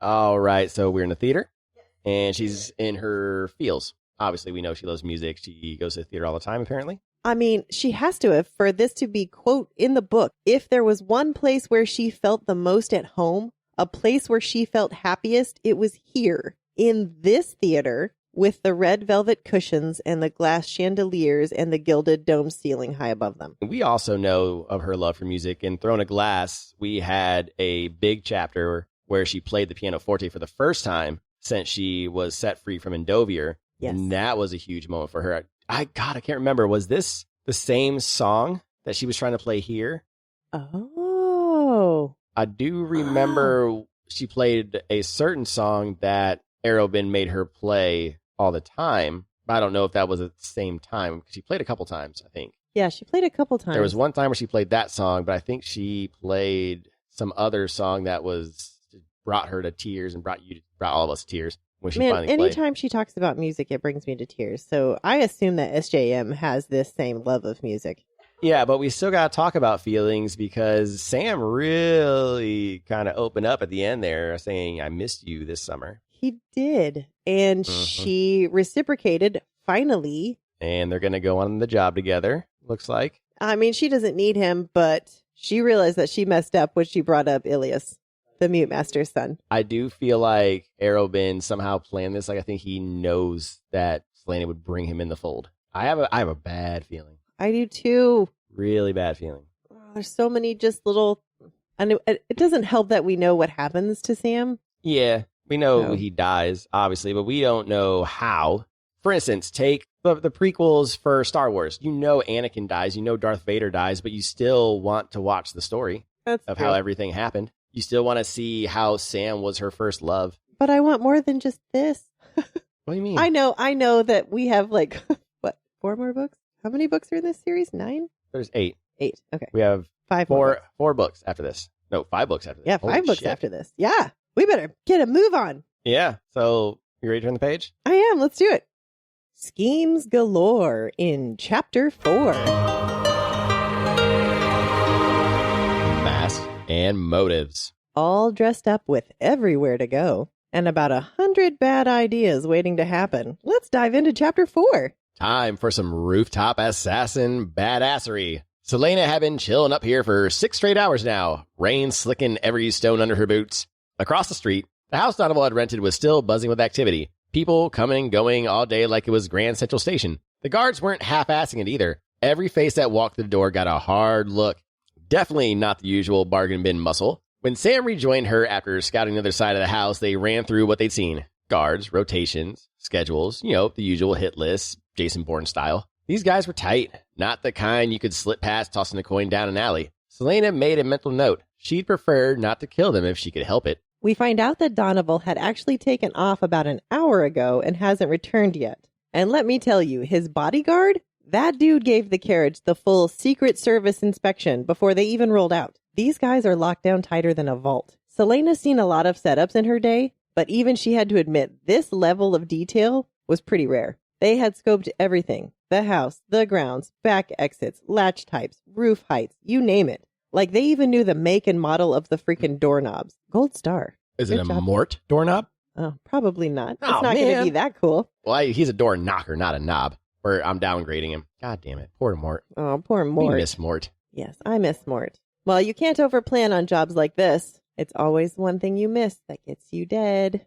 All right. So we're in the theater, and she's in her feels. Obviously, we know she loves music. She goes to the theater all the time, apparently. I mean, she has to have for this to be, quote, in the book. If there was one place where she felt the most at home, a place where she felt happiest, it was here in this theater with the red velvet cushions and the glass chandeliers and the gilded dome ceiling high above them. We also know of her love for music. In Throne of Glass, we had a big chapter where she played the pianoforte for the first time since she was set free from Endovier. Yes. And that was a huge moment for her. I can't remember. Was this the same song that she was trying to play here? Oh. I do remember she played a certain song that Arobynn made her play all the time. I don't know if that was at the same time. She played a couple times, I think. Yeah, she played a couple times. There was one time where she played that song, but I think she played some other song that brought her to tears and brought all of us to tears. When she finally played. Anytime she talks about music, it brings me to tears. So I assume that SJM has this same love of music. Yeah, but we still got to talk about feelings because Sam really kind of opened up at the end there saying, I missed you this summer. He did. And she reciprocated finally. And they're going to go on the job together, looks like. I mean, she doesn't need him, but she realized that she messed up when she brought up Ilias, the Mute Master's son. I do feel like Arobynn somehow planned this. Like, I think he knows that Celaena would bring him in the fold. I have a bad feeling. I do too. Really bad feeling. Oh, there's so many just little... And it doesn't help that we know what happens to Sam. Yeah, we know he dies, obviously, but we don't know how. For instance, take the prequels for Star Wars. You know Anakin dies, you know Darth Vader dies, but you still want to watch the story of how everything happened. You still want to see how Sam was her first love. But I want more than just this. What do you mean? I know that we have 4 more books? How many books are in this series? 9? There's 8. 8. Okay. We have 5 four books after this. No, 5 books after this. Yeah, 5 books after this. Yeah. We better get a move on. Yeah. So you ready to turn the page? I am. Let's do it. Schemes galore in chapter 4. Maas and motives. All dressed up with everywhere to go and about 100 bad ideas waiting to happen. Let's dive into chapter 4. Time for some rooftop assassin badassery. Celaena had been chilling up here for 6 straight hours now, rain slicking every stone under her boots. Across the street, the house Donovan had rented was still buzzing with activity. People coming and going all day like it was Grand Central Station. The guards weren't half-assing it either. Every face that walked through the door got a hard look. Definitely not the usual bargain bin muscle. When Sam rejoined her after scouting the other side of the house, they ran through what they'd seen. Guards, rotations, schedules, the usual hit lists, Jason Bourne style. These guys were tight, not the kind you could slip past tossing a coin down an alley. Celaena made a mental note. She'd prefer not to kill them if she could help it. We find out that Donovan had actually taken off about an hour ago and hasn't returned yet. And let me tell you, his bodyguard, that dude gave the carriage the full Secret Service inspection before they even rolled out. These guys are locked down tighter than a vault. Celaena's seen a lot of setups in her day, but even she had to admit this level of detail was pretty rare. They had scoped everything. The house, the grounds, back exits, latch types, roof heights, you name it. Like they even knew the make and model of the freaking doorknobs. Gold star. Is it a Mort doorknob? Oh, probably not. It's Oh, not going to be that cool. Well, he's a door knocker, not a knob. Or I'm downgrading him. God damn it. Poor Mort. Oh, poor Mort. We miss Mort. Yes, I miss Mort. Well, you can't overplan on jobs like this. It's always one thing you miss that gets you dead.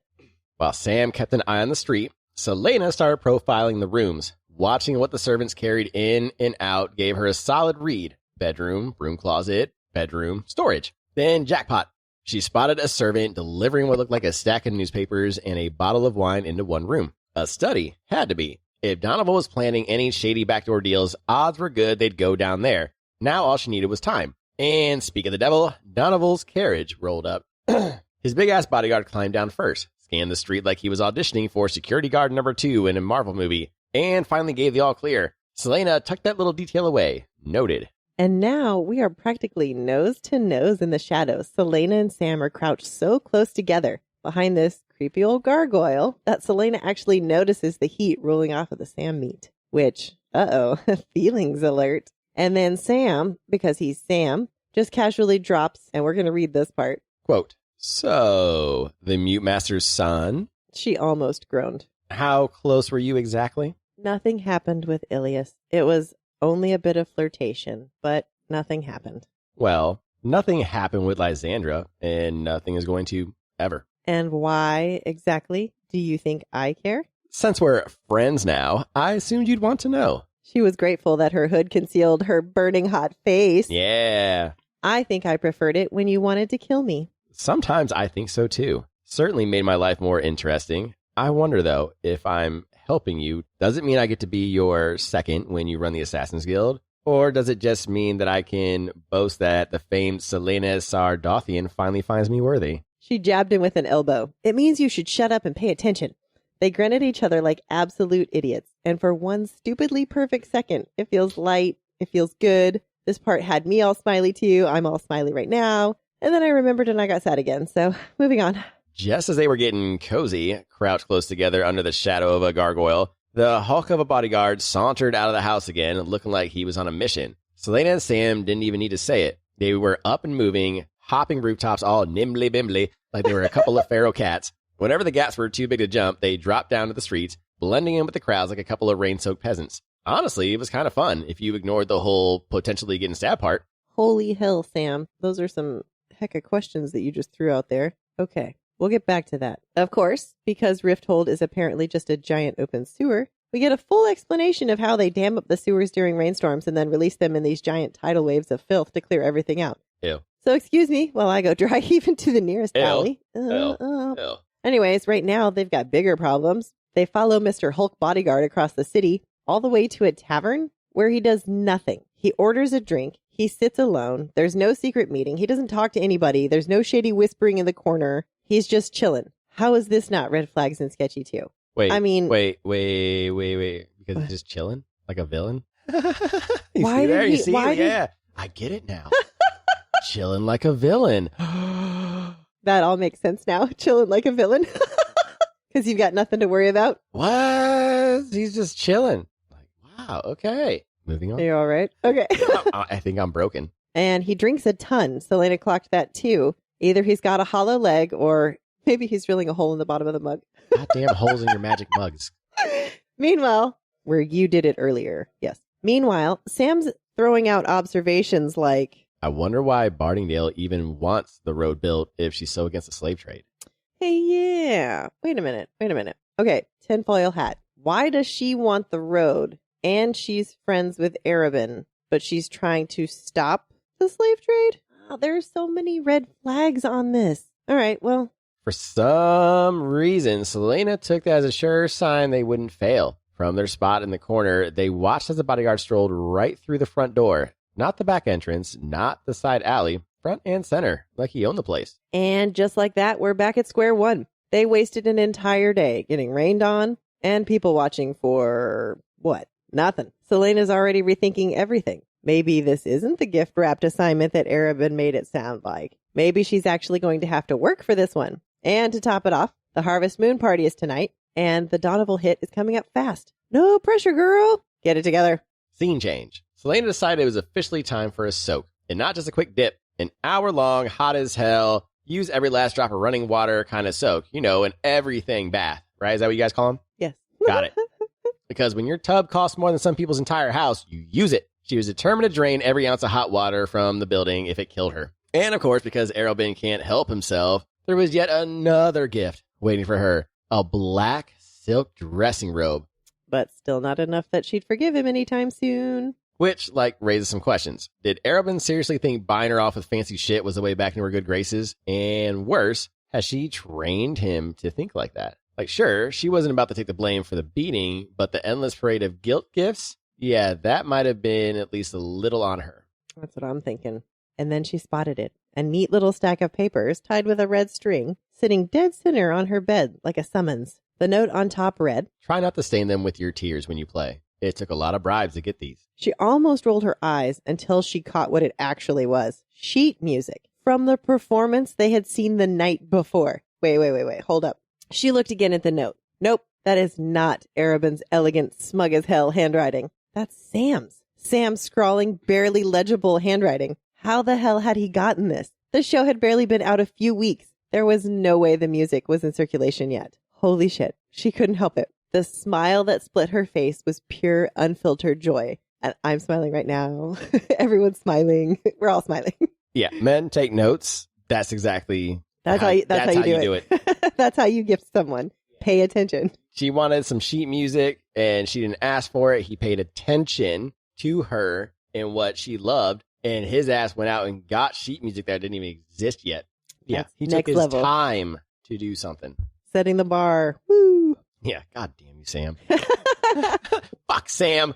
While Sam kept an eye on the street, Celaena started profiling the rooms. Watching what the servants carried in and out gave her a solid read. Bedroom, broom closet, bedroom, storage. Then jackpot. She spotted a servant delivering what looked like a stack of newspapers and a bottle of wine into one room. A study. Had to be. If Donovan was planning any shady backdoor deals, odds were good they'd go down there. Now all she needed was time. And speak of the devil, Donoval's carriage rolled up. His big-ass bodyguard climbed down first, scanned the street like he was auditioning for security guard number 2 in a Marvel movie, and finally gave the all clear. Celaena tucked that little detail away. Noted. And now we are practically nose to nose in the shadows. Celaena and Sam are crouched so close together behind this creepy old gargoyle that Celaena actually notices the heat rolling off of the Sam meat, which, feelings alert. And then Sam, because he's Sam, just casually drops, and we're going to read this part. Quote, "So, the Mute Master's son?" She almost groaned. "How close were you exactly?" Nothing happened with Ilias. It was only a bit of flirtation, but nothing happened. Well, nothing happened with Lysandra, and nothing is going to ever. And why exactly do you think I care? Since we're friends now, I assumed you'd want to know. She was grateful that her hood concealed her burning hot face. Yeah. I think I preferred it when you wanted to kill me. Sometimes I think so too. Certainly made my life more interesting. I wonder, though, if I'm helping you, does it mean I get to be your second when you run the Assassin's Guild? Or does it just mean that I can boast that the famed Celaena Sardothian finally finds me worthy? She jabbed him with an elbow. It means you should shut up and pay attention. They grin at each other like absolute idiots. And for one stupidly perfect second, it feels light. It feels good. This part had me all smiley too. I'm all smiley right now. And then I remembered and I got sad again. So moving on. Just as they were getting cozy, crouched close together under the shadow of a gargoyle, the hulk of a bodyguard sauntered out of the house again, looking like he was on a mission. Celaena and Sam didn't even need to say it. They were up and moving, hopping rooftops all nimbly-bimbly, like they were a couple of feral cats. Whenever the gaps were too big to jump, they dropped down to the streets, blending in with the crowds like a couple of rain-soaked peasants. Honestly, it was kind of fun, if you ignored the whole potentially getting stabbed part. Holy hell, Sam. Those are some hecka questions that you just threw out there. Okay. We'll get back to that. Of course, because Rifthold is apparently just a giant open sewer, we get a full explanation of how they dam up the sewers during rainstorms and then release them in these giant tidal waves of filth to clear everything out. Ew. So excuse me while I go dry heave into the nearest alley. Ew. Anyways, right now they've got bigger problems. They follow Mr. Hulk Bodyguard across the city all the way to a tavern where he does nothing. He orders a drink. He sits alone. There's no secret meeting. He doesn't talk to anybody. There's no shady whispering in the corner. He's just chilling. How is this not red flags and sketchy too? Wait. I mean, wait. Because he's just chilling like a villain? Why did he? Yeah, I get it now. Chilling like a villain. That all makes sense now. Chilling like a villain. Because you've got nothing to worry about. What? He's just chilling. Like, wow, okay. Moving on. Are you all right? Okay. I think I'm broken. And he drinks a ton. Celaena clocked that too. Either he's got a hollow leg or maybe he's drilling a hole in the bottom of the mug. Goddamn holes in your magic mugs. Meanwhile, where you did it earlier. Yes. Meanwhile, Sam's throwing out observations like, I wonder why Bardingdale even wants the road built if she's so against the slave trade. hey, yeah. Wait a minute. Okay. Tinfoil hat. Why does she want the road? And she's friends with Arobynn, but she's trying to stop the slave trade? Oh, there's so many red flags on this. All right, well. For some reason, Celaena took that as a sure sign they wouldn't fail. From their spot in the corner, they watched as the bodyguard strolled right through the front door. Not the back entrance, not the side alley, front and center, like he owned the place. And just like that, we're back at square one. They wasted an entire day getting rained on and people watching for what? Nothing. Celaena's already rethinking everything. Maybe this isn't the gift-wrapped assignment that Arobynn made it sound like. Maybe she's actually going to have to work for this one. And to top it off, the Harvest Moon party is tonight, and the Donoval hit is coming up fast. No pressure, girl. Get it together. Scene change. Celaena decided it was officially time for a soak, and not just a quick dip. An hour-long, hot as hell, use every last drop of running water kind of soak. You know, an everything bath, right? Is that what you guys call them? Yes. Got it. Because when your tub costs more than some people's entire house, you use it. She was determined to drain every ounce of hot water from the building if it killed her. And of course, because Arobynn can't help himself, there was yet another gift waiting for her. A black silk dressing robe. But still not enough that she'd forgive him anytime soon. Which, raises some questions. Did Arobynn seriously think buying her off with fancy shit was the way back into her good graces? And worse, has she trained him to think like that? Sure, she wasn't about to take the blame for the beating, but the endless parade of guilt gifts? Yeah, that might have been at least a little on her. That's what I'm thinking. And then she spotted it. A neat little stack of papers tied with a red string, sitting dead center on her bed like a summons. The note on top read, "Try not to stain them with your tears when you play. It took a lot of bribes to get these." She almost rolled her eyes until she caught what it actually was. Sheet music from the performance they had seen the night before. Wait, hold up. She looked again at the note. Nope, that is not Arobynn's elegant, smug as hell handwriting. That's Sam's. Sam's scrawling, barely legible handwriting. How the hell had he gotten this? The show had barely been out a few weeks. There was no way the music was in circulation yet. Holy shit. She couldn't help it. The smile that split her face was pure, unfiltered joy. And I'm smiling right now. Everyone's smiling. We're all smiling. Yeah, men, take notes. That's exactly That's how you do it. That's how you gift someone. Pay attention. She wanted some sheet music, and she didn't ask for it. He paid attention to her and what she loved, and his ass went out and got sheet music that didn't even exist yet. Yeah, That's he took his time to do something. Setting the bar. Woo! Yeah, god damn you, Sam. Fuck, Sam.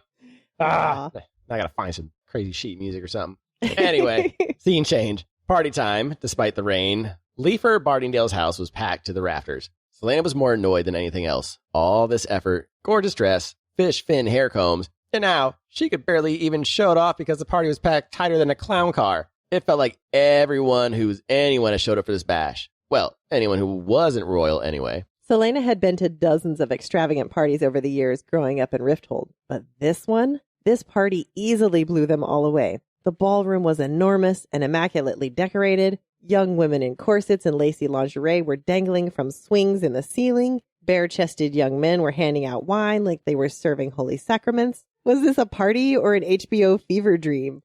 I gotta find some crazy sheet music or something. Anyway, scene change. Party time, despite the rain. Leifer Bardingdale's house was packed to the rafters. Celaena was more annoyed than anything else. All this effort, gorgeous dress, fish fin hair combs, and now she could barely even show it off because the party was packed tighter than a clown car. It felt like anyone had showed up for this bash. Well, anyone who wasn't royal anyway. Celaena had been to dozens of extravagant parties over the years growing up in Rifthold. But this party easily blew them all away. The ballroom was enormous and immaculately decorated. Young women in corsets and lacy lingerie were dangling from swings in the ceiling. Bare-chested young men were handing out wine like they were serving holy sacraments. Was this a party or an HBO fever dream?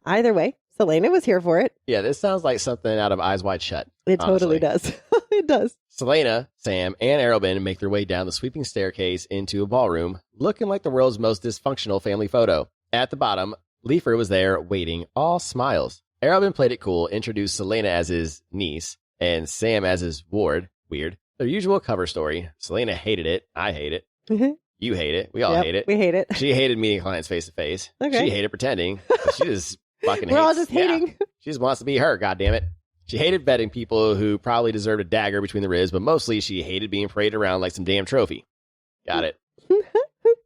Either way, Celaena was here for it. Yeah, this sounds like something out of Eyes Wide Shut. It honestly. Totally does. It does. Celaena, Sam, and Arobynn make their way down the sweeping staircase into a ballroom, looking like the world's most dysfunctional family photo. At the bottom, Leifer was there, waiting, all smiles. Arobynn played it cool, introduced Celaena as his niece, and Sam as his ward. Weird. Their usual cover story. Celaena hated it. I hate it. You hate it. We all hate it. We hate it. She hated meeting clients face to face. Okay. She hated pretending. She just fucking hates. We're all just hating. Yeah. She just wants to be her, goddammit. She hated vetting people who probably deserved a dagger between the ribs, but mostly she hated being paraded around like some damn trophy. Got it.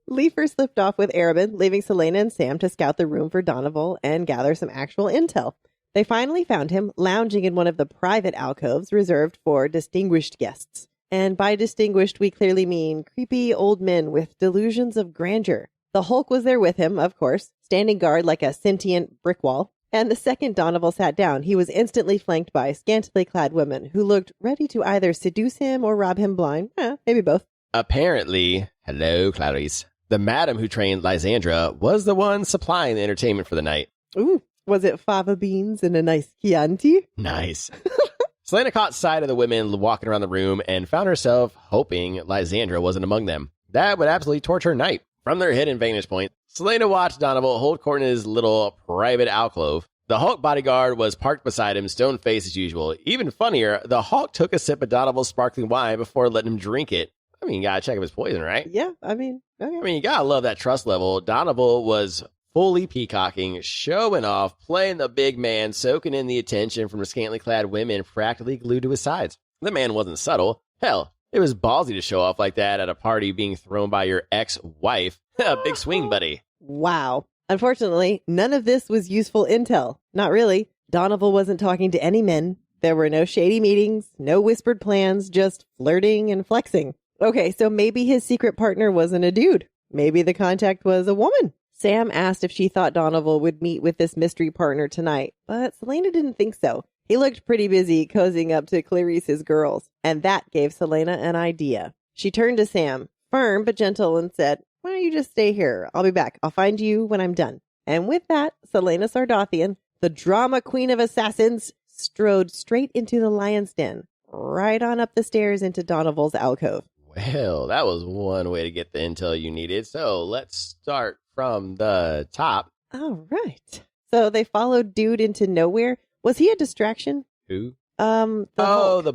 Leifer slipped off with Arobynn, leaving Celaena and Sam to scout the room for Donoval and gather some actual intel. They finally found him lounging in one of the private alcoves reserved for distinguished guests. And by distinguished, we clearly mean creepy old men with delusions of grandeur. The Hulk was there with him, of course, standing guard like a sentient brick wall. And the second Donoval sat down, he was instantly flanked by scantily clad women who looked ready to either seduce him or rob him blind. Maybe both. Apparently, hello, Clarice, the madam who trained Lysandra was the one supplying the entertainment for the night. Ooh, was it fava beans and a nice Chianti? Nice. Celaena caught sight of the women walking around the room and found herself hoping Lysandra wasn't among them. That would absolutely torch her night. From their hidden vantage point, Celaena watched Donoval hold court in his little private alcove. The Hulk bodyguard was parked beside him, stone-faced as usual. Even funnier, the Hulk took a sip of Donoval's sparkling wine before letting him drink it. I mean, you gotta check if it's poison, right? Yeah, okay. You gotta love that trust level. Donoval was fully peacocking, showing off, playing the big man, soaking in the attention from the scantily clad women practically glued to his sides. The man wasn't subtle. Hell, it was ballsy to show off like that at a party being thrown by your ex-wife. A big swing, buddy. Wow. Unfortunately, none of this was useful intel. Not really. Donoval wasn't talking to any men. There were no shady meetings, no whispered plans, just flirting and flexing. Okay, so maybe his secret partner wasn't a dude. Maybe the contact was a woman. Sam asked if she thought Donoval would meet with this mystery partner tonight, but Celaena didn't think so. He looked pretty busy cozying up to Clarice's girls, and that gave Celaena an idea. She turned to Sam, firm but gentle, and said, "Why don't you just stay here? I'll be back. I'll find you when I'm done." And with that, Celaena Sardathian, the drama queen of assassins, strode straight into the lion's den, right on up the stairs into Donoval's alcove. Well, that was one way to get the intel you needed. So let's start from the top. All right. So they followed dude into nowhere. Was he a distraction? Who? The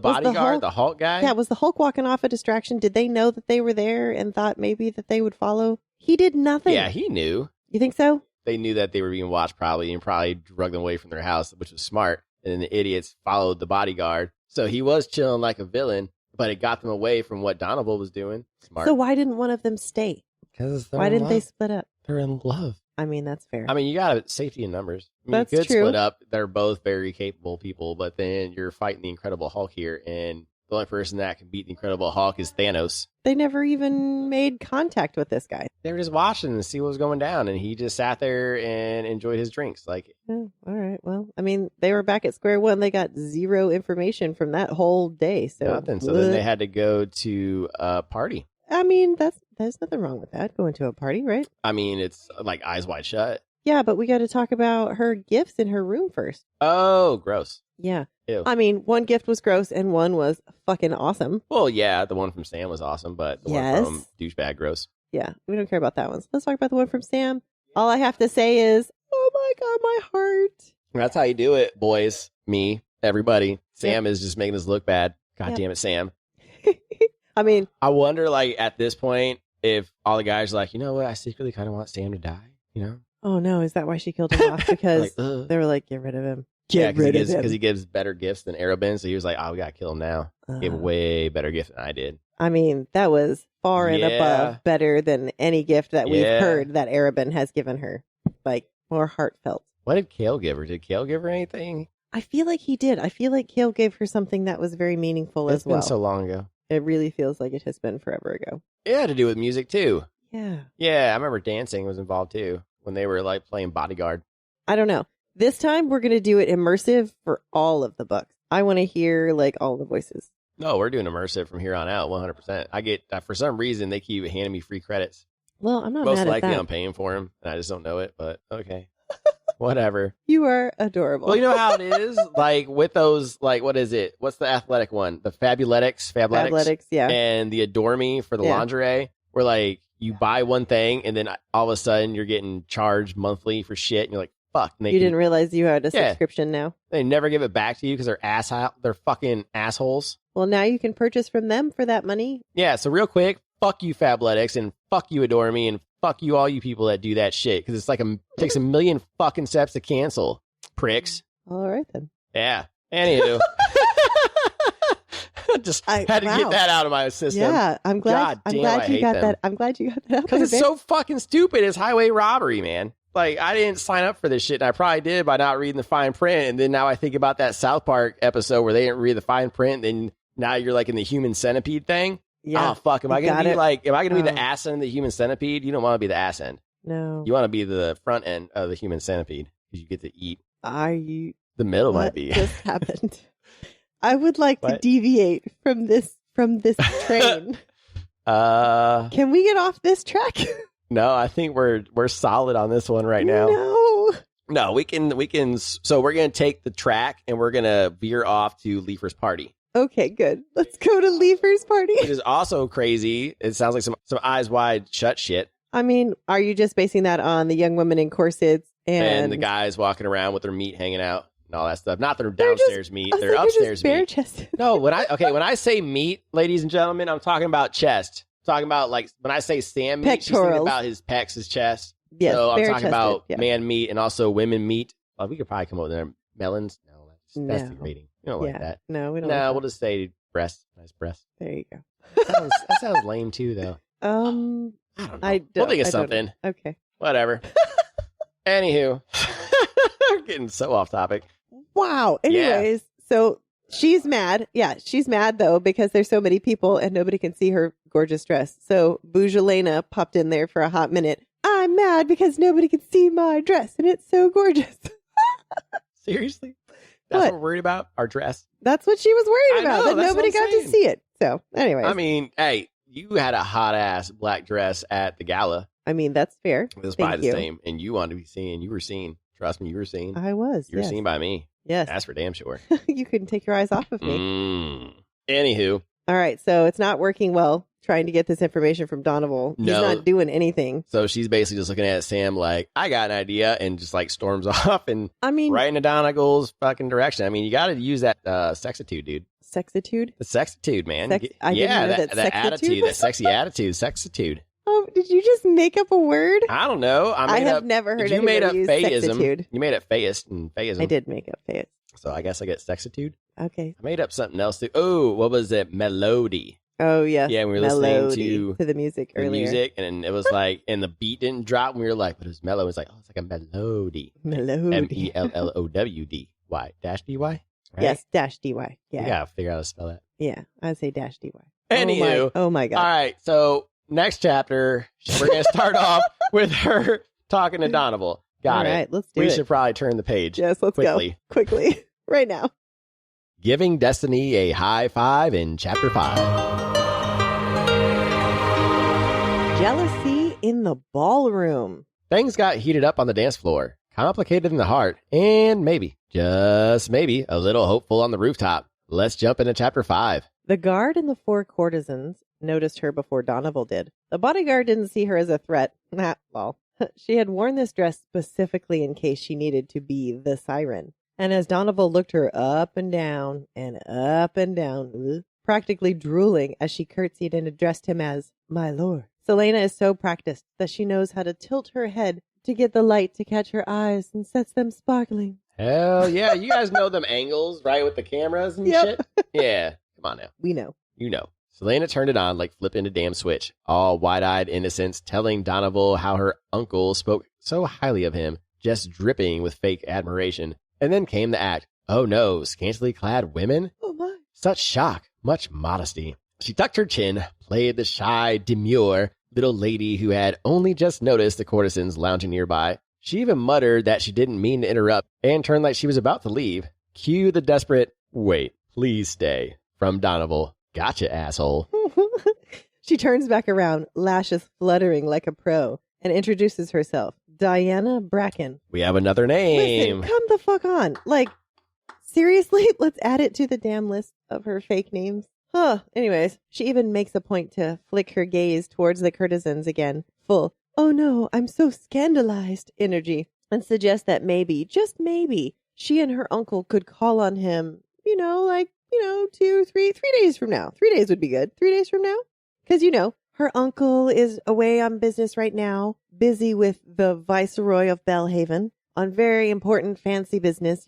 bodyguard, the Hulk guy? Yeah, was the Hulk walking off a distraction? Did they know that they were there and thought maybe that they would follow? He did nothing. Yeah, he knew. You think so? they knew that they were being watched probably and probably drug them away from their house, which was smart. And then the idiots followed the bodyguard. So he was chilling like a villain, but it got them away from what Donovan was doing. Smart. So why didn't one of them stay? Because why didn't they split up? They're in love. I mean, that's fair. I mean, you got safety in numbers. I mean, That's you could true. split up. They're both very capable people, but then you're fighting the Incredible Hulk here, and the only person that can beat the Incredible Hulk is Thanos. They never even made contact with this guy. They were just watching to see what was going down, and he just sat there and enjoyed his drinks. Like, Oh, all right. Well, I mean, they were back at square one. They got zero information from that whole day. So nothing. So then they had to go to a party. I mean, there's nothing wrong with that, going to a party, right? I mean, it's like Eyes Wide Shut. Yeah, but we got to talk about her gifts in her room first. Oh, gross. Yeah. Ew. I mean, one gift was gross and one was fucking awesome. Well, yeah, the one from Sam was awesome, but the one from Douchebag, gross. Yeah, we don't care about that one. So let's talk about the one from Sam. All I have to say is, oh my God, my heart. That's how you do it, boys. Me, everybody. Sam is just making us look bad. God damn it, Sam. I mean, I wonder, like, at this point, if all the guys are like, you know what, I secretly kind of want Sam to die, you know? oh no, is that why she killed him off? Because Like, they were like, get rid of him. yeah, Get rid of him. because he gives better gifts than Arobynn, so he was like, oh, we got to kill him now. He gave a way better gift than I did. I mean, that was far and above better than any gift that we've heard that Arobynn has given her. Like, more heartfelt. What did Kale give her? Did Kale give her anything? I feel like he did. I feel like Kale gave her something that was very meaningful as well. It's been so long ago. It really feels like it has been forever ago. It had to do with music, too. Yeah. Yeah, I remember dancing was involved, too, when they were, like, playing Bodyguard. I don't know. This time, we're going to do it immersive for all of the books. I want to hear, like, all the voices. No, we're doing immersive from here on out, 100%. I get, for some reason, they keep handing me free credits. Well, I'm not Most mad likely at that. I'm paying for them, and I just don't know it, but okay. Whatever. You are adorable. Well, you know how it is? Like, with those, like, what is it? What's the athletic one? The Fabletics, yeah. And the Adore Me for the lingerie, where, like, you buy one thing, and then all of a sudden you're getting charged monthly for shit, and you're like, fuck. And you didn't realize you had a subscription now? They never give it back to you because they're fucking assholes. Well, now you can purchase from them for that money. Yeah, so real quick, fuck you, Fabletics, and fuck you, Adore Me, and fuck you, all you people that do that shit, because it's like takes a million fucking steps to cancel, pricks. All right, then. Yeah. Anywho. Just had to get that out of my system. Yeah, I'm glad. I'm glad you got that. I'm glad you got that out. Because it's so fucking stupid. It's highway robbery, man. Like, I didn't sign up for this shit, and I probably did by not reading the fine print. And then now I think about that South Park episode where they didn't read the fine print. And then now you're like in the human centipede thing. Yeah. Oh fuck! Am I gonna be the ass end of the human centipede? You don't want to be the ass end. No. You want to be the front end of the human centipede because you get to eat. Are you? The middle might be. What just happened? I would like to deviate from this train. Can we get off this track? No, I think we're solid on this one right now. No, we can. So we're gonna take the track and we're gonna veer off to Leifer's party. Okay, good. Let's go to Leifer's party. Which is also crazy. It sounds like some eyes wide shut shit. I mean, are you just basing that on the young women in corsets and the guys walking around with their meat hanging out and all that stuff? Not their downstairs meat, their upstairs meat. Bare-chested. No, when I say meat, ladies and gentlemen, I'm talking about chest. I'm talking about, like, when I say Sam meat, she's thinking about his pecs, his chest. Yes, so I'm talking about yeah. man meat and also women meat. Oh, we could probably come up with there. Melons? No, that's degrading. We don't like that. No, we don't. No, we'll just say breast. Nice breast. There you go. That sounds lame too, though. I don't know. We'll think of something. Okay. Whatever. Anywho, we're getting so off topic. Wow. Anyways, so she's mad. Yeah, she's mad though because there's so many people and nobody can see her gorgeous dress. So Celaena popped in there for a hot minute. I'm mad because nobody can see my dress and it's so gorgeous. Seriously? That's what we're worried about? Our dress? That's what she was worried about. Know, that nobody got to see it. So anyways. I mean, hey, you had a hot ass black dress at the gala. I mean, that's fair. It was by the same. And you wanted to be seen. You were seen. Trust me, you were seen. I was. You were seen by me. Yes. That's for damn sure. You couldn't take your eyes off of me. Anywho. All right. So it's not working well trying to get this information from Donovan. He's not doing anything. So she's basically just looking at Sam like, I got an idea, and just like storms off and right in Donegal's fucking direction. I mean, you got to use that sexitude, dude. Sexitude? The sexitude, man. I didn't know that attitude, that sexy attitude, sexitude. Oh, did you just make up a word? I don't know. I have never heard you made up anybody use theism. sexitude. You made up theist and theism. I did make up theist. So I guess I get sexitude. Okay. I made up something else too. Oh, what was it? Melody. Oh, yes. Yeah, we were listening to the music the earlier. music, and it was like, and the beat didn't drop, and we were like, but it was mellow. It's like, oh, it's like a melody. Melody. Mellowdy. Dash D-Y? Right? Yes, dash D-Y. Yeah. We gotta figure out how to spell that. Yeah, I'd say dash D-Y. Anywho. Oh my God. All right, so next chapter, we're going to start off with her talking to Donovan. Got it. All right, let's do it. We should probably turn the page. Yes, let's quickly. go. Quickly. Right now. Giving Destiny a high five in chapter 5. Jealousy in the ballroom. Things got heated up on the dance floor, complicated in the heart, and maybe, just maybe, a little hopeful on the rooftop. Let's jump into chapter 5. The guard and the 4 courtesans noticed her before Donovan did. The bodyguard didn't see her as a threat. Well, she had worn this dress specifically in case she needed to be the siren. And as Donovan looked her up and down, practically drooling as she curtsied and addressed him as my lord. Celaena is so practiced that she knows how to tilt her head to get the light to catch her eyes and sets them sparkling. Hell yeah. You guys know them angles, right, with the cameras and shit? Yeah. Come on now. We know. You know. Celaena turned it on like flipping a damn switch, all wide-eyed innocence, telling Donovan how her uncle spoke so highly of him, just dripping with fake admiration. And then came the act. Oh no, scantily clad women? Oh my. Such shock, much modesty. She tucked her chin, played the shy, demure little lady who had only just noticed the courtesans lounging nearby. She even muttered that she didn't mean to interrupt and turned like she was about to leave. Cue the desperate, wait, please stay, from Donovan. Gotcha, asshole. She turns back around, lashes fluttering like a pro, and introduces herself. Diana Bracken. We have another name. Listen, come the fuck on. Like, seriously? Let's add it to the damn list of her fake names. Anyways, she even makes a point to flick her gaze towards the courtesans again, full, oh no, I'm so scandalized energy, and suggests that maybe, just maybe, she and her uncle could call on him, 3 days from now. 3 days would be good. 3 days from now? Because, her uncle is away on business right now, busy with the Viceroy of Belhaven, on very important fancy business,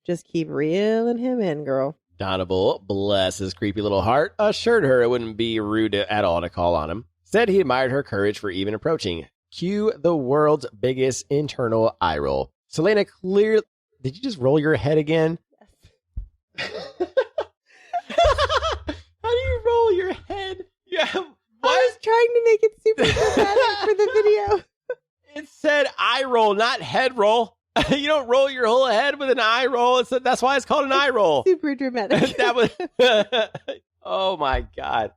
Just keep reeling him in, girl. Donovan, bless his creepy little heart, assured her it wouldn't be rude at all to call on him. Said he admired her courage for even approaching. Cue the world's biggest internal eye roll. Celaena clearly... Did you just roll your head again? Yes. How do you roll your head? Yeah. What? I was trying to make it super dramatic for the video. It said eye roll, not head roll. You don't roll your whole head with an eye roll. That's why it's called an eye roll. Super dramatic. That was. Oh my God.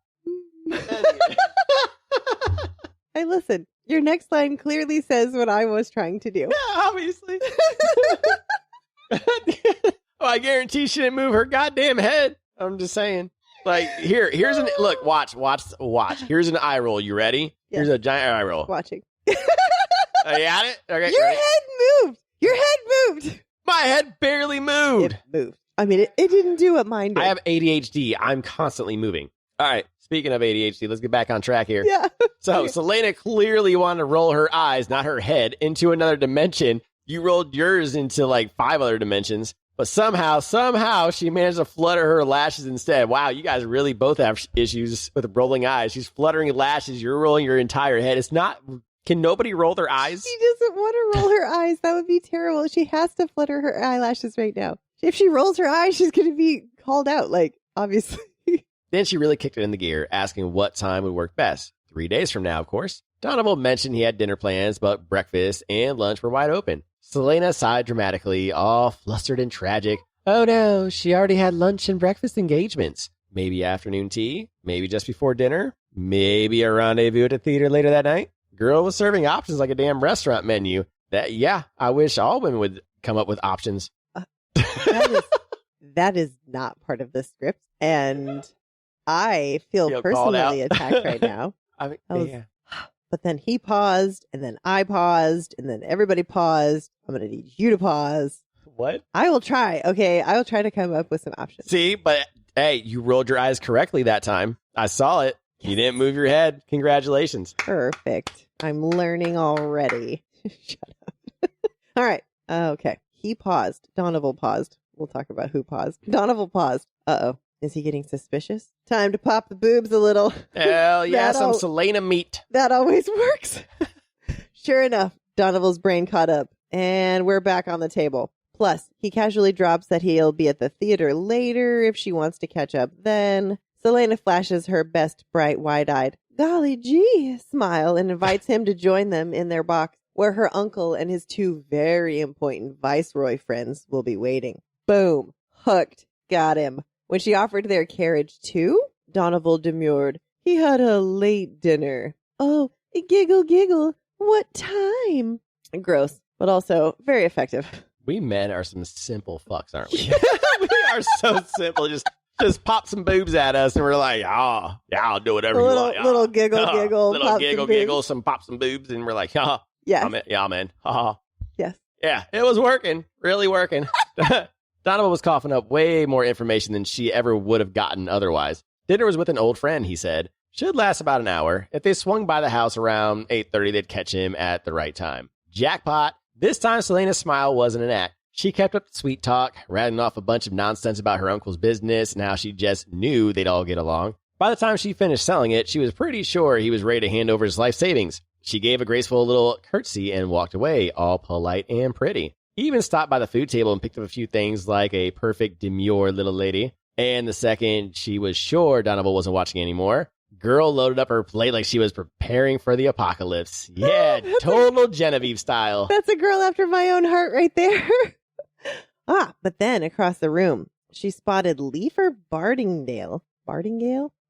Hey, listen. Your next line clearly says what I was trying to do. Yeah, obviously. Oh, I guarantee she didn't move her goddamn head. I'm just saying. Like, here's an look. Watch. Here's an eye roll. You ready? Yes. Here's a giant eye roll. Watching. Are you at it? Okay. Your ready? head moved. Your head moved. My head barely moved. It moved. I mean, it didn't do what mine did. I have ADHD. I'm constantly moving. All right. Speaking of ADHD, let's get back on track here. Yeah. So Celaena clearly wanted to roll her eyes, not her head, into another dimension. You rolled yours into like 5 other dimensions. But somehow she managed to flutter her lashes instead. Wow, you guys really both have issues with rolling eyes. She's fluttering lashes. You're rolling your entire head. It's not... Can nobody roll their eyes? She doesn't want to roll her eyes. That would be terrible. She has to flutter her eyelashes right now. If she rolls her eyes, she's going to be called out, like, obviously. Then she really kicked it into gear, asking what time would work best. 3 days from now, of course. Donovan mentioned he had dinner plans, but breakfast and lunch were wide open. Celaena sighed dramatically, all flustered and tragic. Oh no, she already had lunch and breakfast engagements. Maybe afternoon tea, maybe just before dinner, maybe a rendezvous at the theater later that night. Girl was serving options like a damn restaurant menu. I wish all women would come up with options. That is not part of the script, and I feel personally attacked right now. Yeah. But then he paused, and then I paused, and then everybody paused. I'm going to need you to pause. What? I will try. Okay, I will try to come up with some options. See, but hey, you rolled your eyes correctly that time. I saw it. You didn't move your head. Congratulations. Perfect. I'm learning already. Shut up. All right. Okay. He paused. Donovan paused. We'll talk about who paused. Donovan paused. Uh-oh. Is he getting suspicious? Time to pop the boobs a little. Hell yeah, some Celaena meat. That always works. Sure enough, Donovan's brain caught up, and we're back on the table. Plus, he casually drops that he'll be at the theater later if she wants to catch up then. Celaena flashes her best bright, wide-eyed, golly gee, smile and invites him to join them in their box, where her uncle and his two very important viceroy friends will be waiting. Boom. Hooked. Got him. When she offered their carriage too, Donovan demurred. He had a late dinner. Oh, giggle. What time? Gross, but also very effective. We men are some simple fucks, aren't we? We are so simple. Just pop some boobs at us, and we're like, yeah, I'll do whatever you want. Little giggle, little giggle, pop some boobs, and we're like, yeah, I'm in. Yes. Yeah, it was working, really working. Donovan was coughing up way more information than she ever would have gotten otherwise. Dinner was with an old friend, he said. Should last about an hour. If they swung by the house around 8:30, they'd catch him at the right time. Jackpot. This time, Celaena's smile wasn't an act. She kept up the sweet talk, rattling off a bunch of nonsense about her uncle's business and how she just knew they'd all get along. By the time she finished selling it, she was pretty sure he was ready to hand over his life savings. She gave a graceful little curtsy and walked away, all polite and pretty. He even stopped by the food table and picked up a few things like a perfect demure little lady. And the second she was sure Donovan wasn't watching anymore, girl loaded up her plate like she was preparing for the apocalypse. Yeah, total Genevieve style. That's a girl after my own heart right there. But then across the room, she spotted Leifer Bardingale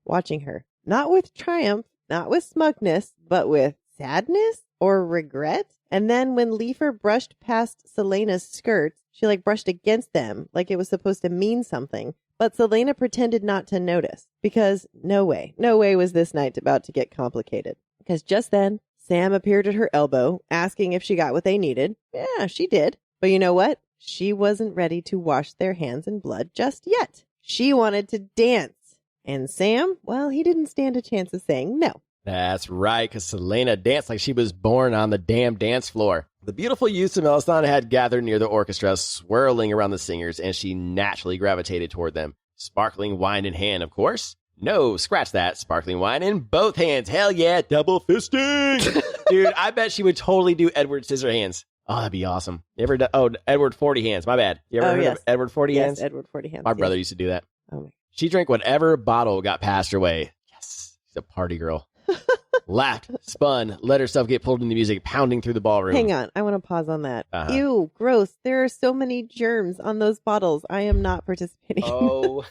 watching her. Not with triumph, not with smugness, but with sadness or regret. And then when Leifer brushed past Celaena's skirts, she brushed against them like it was supposed to mean something. But Celaena pretended not to notice because no way was this night about to get complicated. Because just then, Sam appeared at her elbow, asking if she got what they needed. Yeah, she did. But you know what? She wasn't ready to wash their hands in blood just yet. She wanted to dance. And Sam, well, he didn't stand a chance of saying no. That's right, because Celaena danced like she was born on the damn dance floor. The beautiful youths of Lysandra had gathered near the orchestra, swirling around the singers, and she naturally gravitated toward them. Sparkling wine in hand, of course. No, scratch that. Sparkling wine in both hands. Hell yeah, double fisting. Dude, I bet she would totally do Edward Scissorhands. Oh, that'd be awesome. You ever done? Oh, Edward 40 Hands. My bad. You ever heard of Edward 40 Hands? Yes, Edward 40 Hands. My brother used to do that. Oh, my. She drank whatever bottle got passed her way. Yes, she's a party girl. Laughed, spun, let herself get pulled into the music, pounding through the ballroom. Hang on. I want to pause on that. Ew, gross. There are so many germs on those bottles. I am not participating. Oh,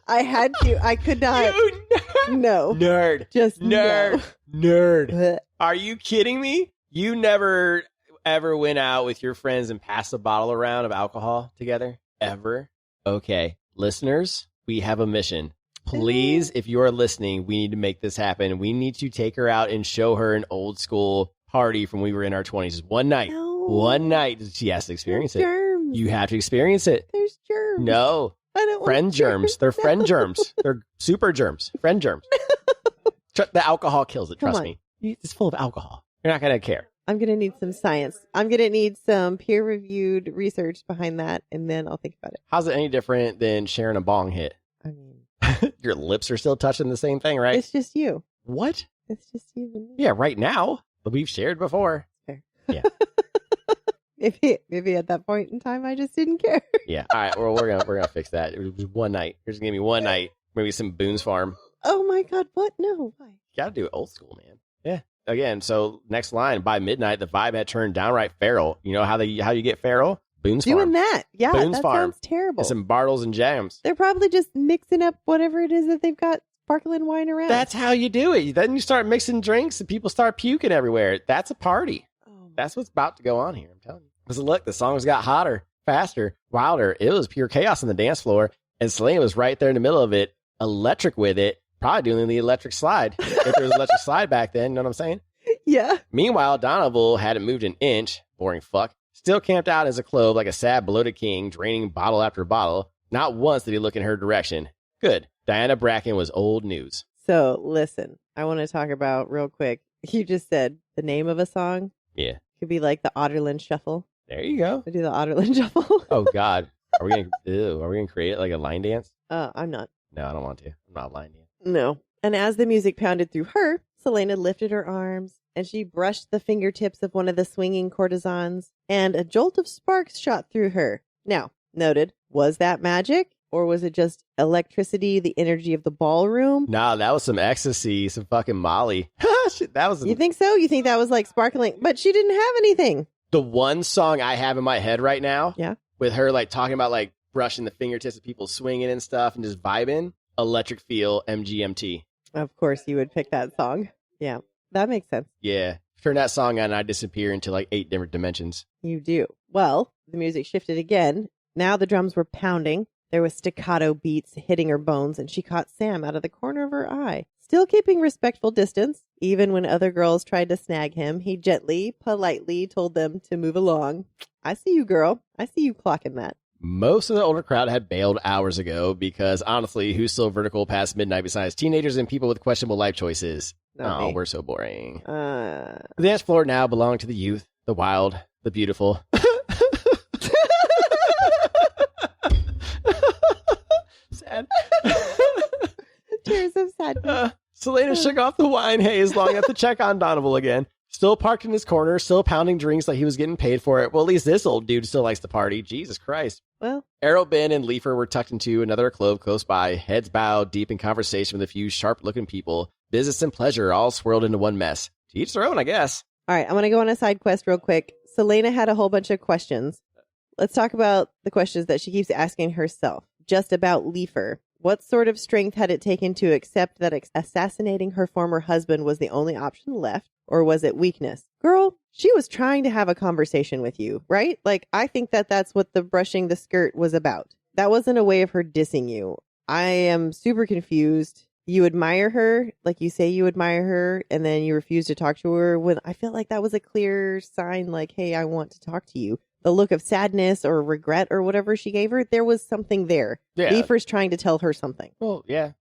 I had to. I could not. You nerd. No. Nerd. Just nerd. No. Nerd. Are you kidding me? You never ever went out with your friends and passed a bottle around of alcohol together? Ever? Okay. Listeners, we have a mission. Please, if you're listening, we need to make this happen. We need to take her out and show her an old school party from when we were in our 20s. One night. No. One night. She has to experience it. Germs. You have to experience it. There's germs. No. I don't friend want germs. They're friend germs. They're super germs. Friend germs. The alcohol kills it. Trust me. It's full of alcohol. You're not going to care. I'm going to need some science. I'm going to need some peer-reviewed research behind that, and then I'll think about it. How's it any different than sharing a bong hit? I mean... Your lips are still touching the same thing, right? It's just you. What? It's just you and me. Yeah, right now. But we've shared before. Fair. Yeah. Maybe at that point in time, I just didn't care. Yeah. All right. Well, we're gonna fix that. It was one night. Here's gonna be one night. Maybe some Boone's Farm. Oh my God! What? No. Why? You gotta do it old school, man. Yeah. Again. So next line. By midnight, the vibe had turned downright feral. You know how you get feral? Boone's Farm. Doing that. Yeah. Boone's that Farm. Sounds terrible. And some Bartles and jams. They're probably just mixing up whatever it is that they've got sparkling wine around. That's how you do it. Then you start mixing drinks and people start puking everywhere. That's a party. Oh, that's what's about to go on here. I'm telling you. Because look, the songs got hotter, faster, wilder. It was pure chaos on the dance floor. And Celaena was right there in the middle of it, electric with it, probably doing the electric slide. If there was an electric slide back then, you know what I'm saying? Yeah. Meanwhile, Donovan hadn't moved an inch. Boring fuck. Still camped out as a clove like a sad, bloated king, draining bottle after bottle. Not once did he look in her direction. Good. Diana Bracken was old news. So listen, I want to talk about real quick. You just said the name of a song. Yeah. Could be like the Otterland Shuffle. There you go. We do the Otterland Shuffle. Oh God. Are we gonna create it like a line dance? I'm not. No, I don't want to. I'm not line dance. No. And as the music pounded through her, Celaena lifted her arms and she brushed the fingertips of one of the swinging courtesans, and a jolt of sparks shot through her. Now, noted, was that magic? Or was it just electricity, the energy of the ballroom? Nah, that was some ecstasy, some fucking Molly. Shit, that was You think so? You think that was like sparkling? But she didn't have anything. the one song I have in my head right now. Yeah. With her like talking about like brushing the fingertips of people swinging and stuff and just vibing. Electric Feel, MGMT. Of course you would pick that song. Yeah, that makes sense. Yeah. Turn that song on and I disappear into like 8 different dimensions. You do. Well, the music shifted again. Now the drums were pounding. There was staccato beats hitting her bones, and she caught Sam out of the corner of her eye. Still keeping respectful distance, even when other girls tried to snag him, he gently, politely told them to move along. I see you, girl. I see you clocking that. Most of the older crowd had bailed hours ago because, honestly, who's still vertical past midnight besides teenagers and people with questionable life choices? Not Oh, me. we're so boring. The dance floor now belonged to the youth, the wild, the beautiful. Sad. Tears of sadness. Celaena shook off the wine haze long enough to check on Donovan again. Still parked in his corner, still pounding drinks like he was getting paid for it. Well, at least this old dude still likes to party. Jesus Christ. Well, Arobynn and Leifer were tucked into another clove close by, heads bowed, deep in conversation with a few sharp-looking people. Business and pleasure all swirled into one mess. To each their own, I guess. all right, I'm going to go on a side quest real quick. Celaena had a whole bunch of questions. Let's talk about the questions that she keeps asking herself. Just about Leifer. What sort of strength had it taken to accept that assassinating her former husband was the only option left? Or was it weakness? Girl, she was trying to have a conversation with you, right? Like, I think that that's what the brushing the skirt was about. That wasn't a way of her dissing you. I am super confused. You admire her, like you say you admire her, and then you refuse to talk to her when I feel like that was a clear sign like, hey, I want to talk to you. The look of sadness or regret or whatever she gave her, there was something there. Yeah. Leifer's trying to tell her something. Well, yeah.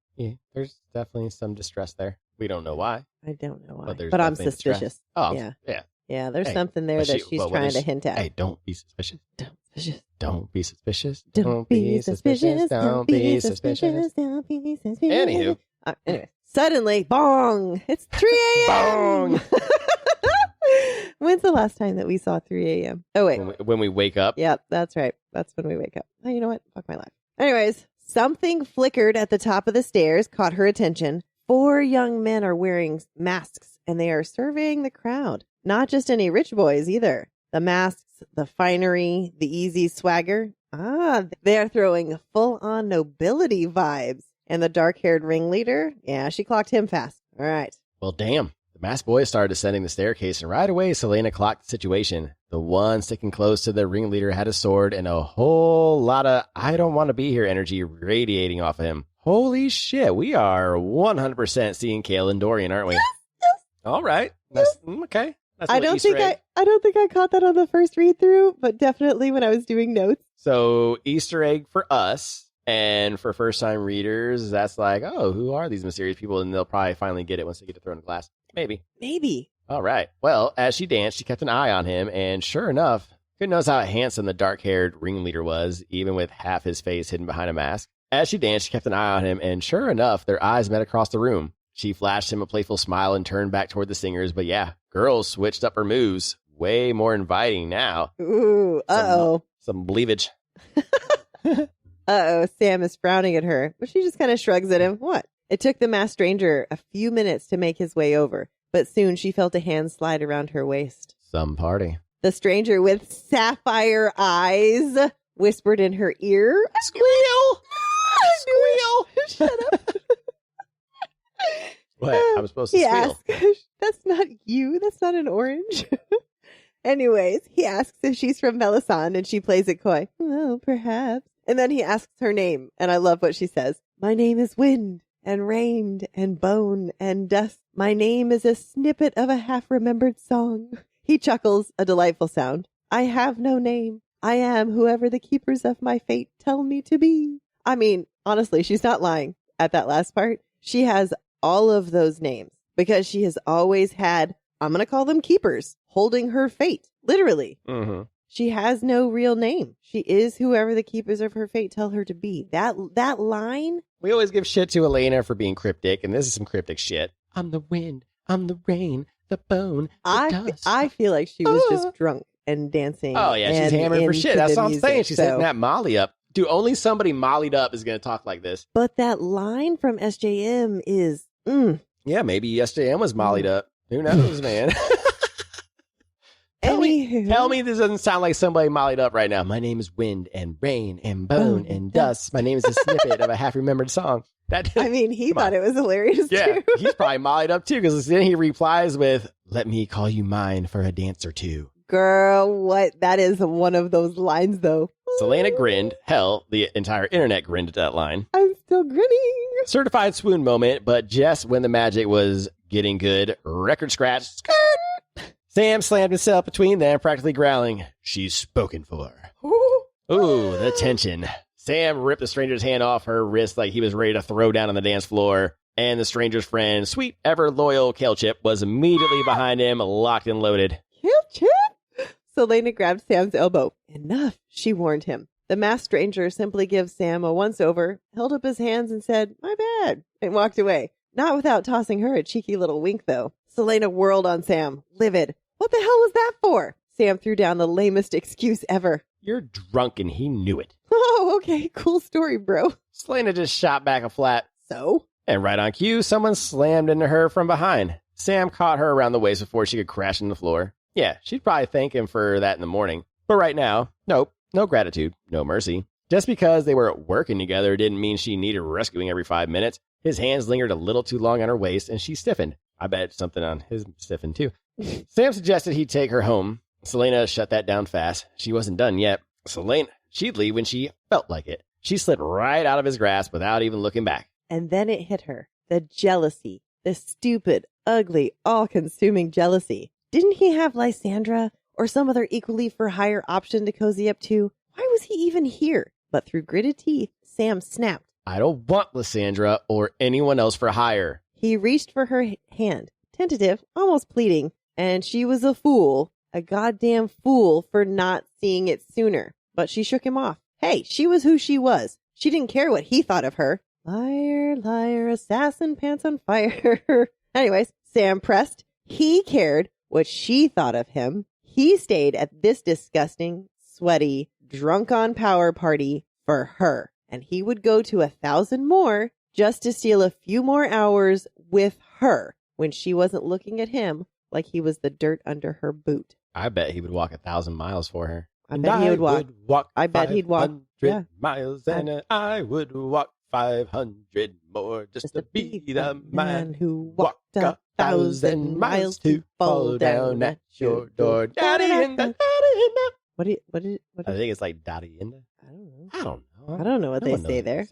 There's definitely some distress there. We don't know why. I don't know why, But there's but I'm definitely suspicious. distress. Oh, Yeah. yeah. Yeah, there's Hey, something there but that she's trying to hint at. Hey, don't be suspicious. Suspicious. Don't be suspicious. Don't be suspicious. Don't be suspicious. Don't be suspicious. Anywho. Anyway, suddenly, bong! It's 3 a.m. Bong! When's the last time that we saw 3 a.m.? Oh, wait. When we wake up. Yep, that's right. That's when we wake up. Oh, you know what? Fuck my life. Anyways, something flickered at the top of the stairs, caught her attention. 4 young men are wearing masks, and they are surveying the crowd. Not just any rich boys either. The masks, the finery, the easy swagger. They are throwing full-on nobility vibes. And the dark-haired ringleader, yeah, she clocked him fast. All right. Well, damn. The masked boys started descending the staircase, and right away, Celaena clocked the situation. The one sticking close to the ringleader had a sword and a whole lot of I don't want to be here energy radiating off of him. Holy shit, we are 100% seeing Kale and Dorian, aren't we? Yes. All right. That's okay. That's I don't think I caught that on the first read through, but definitely when I was doing notes. So Easter egg for us. And for first-time readers, that's like, oh, who are these mysterious people? And they'll probably finally get it once they get to Throne of Glass. Maybe. All right. Well, as she danced, she kept an eye on him. And sure enough, who knows how handsome the dark-haired ringleader was, even with half his face hidden behind a mask. As she danced, she kept an eye on him. And sure enough, their eyes met across the room. She flashed him a playful smile and turned back toward the singers. But yeah, girls switched up her moves. Way more inviting now. Ooh, uh-oh. Some cleavage. Uh-oh, Sam is frowning at her, but she just kind of shrugs at him. What? It took the masked stranger a few minutes to make his way over, but soon she felt a hand slide around her waist. Some party. The stranger with sapphire eyes whispered in her ear. Squeal! Squeal! Shut up. What? I'm supposed to He squeal. asks, that's not you. That's not an orange. Anyways, he asks if she's from Melisande, and she plays it coy. Oh, perhaps. And then he asks her name, and I love what she says. My name is Wind, and Rain, and Bone, and Dust. My name is a snippet of a half-remembered song. He chuckles, a delightful sound. I have no name. I am whoever the keepers of my fate tell me to be. I mean, honestly, she's not lying at that last part. She has all of those names because she has always had, I'm going to call them keepers, holding her fate. Literally. Mm-hmm. She has no real name. She is whoever the keepers of her fate tell her to be. That line. We always give shit to Celaena for being cryptic, and this is some cryptic shit. I'm the wind, I'm the rain, the bone, the dust. I feel like she was just drunk and dancing. Oh, yeah, she's hammered for shit. That's what I'm saying. She's hitting that Molly up. Dude, only somebody mollied up is going to talk like this. But that line from SJM is, Yeah, maybe SJM was mollied up. Who knows, man? Tell me this doesn't sound like somebody mollied up right now. My name is Wind and Rain and Bone and Dust. My name is a snippet of a half-remembered song. He thought it was hilarious, yeah, too. He's probably mollied up, too, because then he replies with, let me call you mine for a dance or two. Girl, what? That is one of those lines, though. Celaena grinned. Hell, the entire internet grinned at that line. I'm still grinning. Certified swoon moment, but just when the magic was getting good, record scratch, skirt. Sam slammed himself between them, practically growling, she's spoken for. Ooh, the tension. Sam ripped the stranger's hand off her wrist like he was ready to throw down on the dance floor, and the stranger's friend, sweet, ever-loyal Kelchip, was immediately behind him, locked and loaded. Kelchip? Celaena grabbed Sam's elbow. Enough, she warned him. The masked stranger simply gives Sam a once-over, held up his hands and said, my bad, and walked away. Not without tossing her a cheeky little wink, though. Celaena whirled on Sam, livid. What the hell was that for? Sam threw down the lamest excuse ever. You're drunk and he knew it. Oh, okay. Cool story, bro. Celaena just shot back a flat. So? And right on cue, someone slammed into her from behind. Sam caught her around the waist before she could crash on the floor. Yeah, she'd probably thank him for that in the morning. But right now, nope. No gratitude. No mercy. Just because they were working together didn't mean she needed rescuing every 5 minutes. His hands lingered a little too long on her waist, and she stiffened. I bet something on his stiffened, too. Sam suggested he'd take her home. Celaena shut that down fast. She wasn't done yet. Celaena, she'd leave when she felt like it. She slipped right out of his grasp without even looking back. And then it hit her. The jealousy. The stupid, ugly, all-consuming jealousy. Didn't he have Lysandra or some other equally for hire option to cozy up to? Why was he even here? But through gritted teeth, Sam snapped. I don't want Lysandra or anyone else for hire. He reached for her hand, tentative, almost pleading, and she was a fool, a goddamn fool for not seeing it sooner. But she shook him off. Hey, she was who she was. She didn't care what he thought of her. Liar, liar, assassin, pants on fire. Anyways, Sam pressed. He cared what she thought of him. He stayed at this disgusting, sweaty, drunk on power party for her. And he would go to 1,000 more just to steal a few more hours with her when she wasn't looking at him like he was the dirt under her boot. I bet he would walk 1,000 miles for her. I bet he would walk. I bet he'd walk 500 miles, and I would walk 500 more just to be the man who walked 1,000 miles to fall down at your door. Daddy in the. What? I think it's like Daddy in the. I don't know. I don't know what they say there.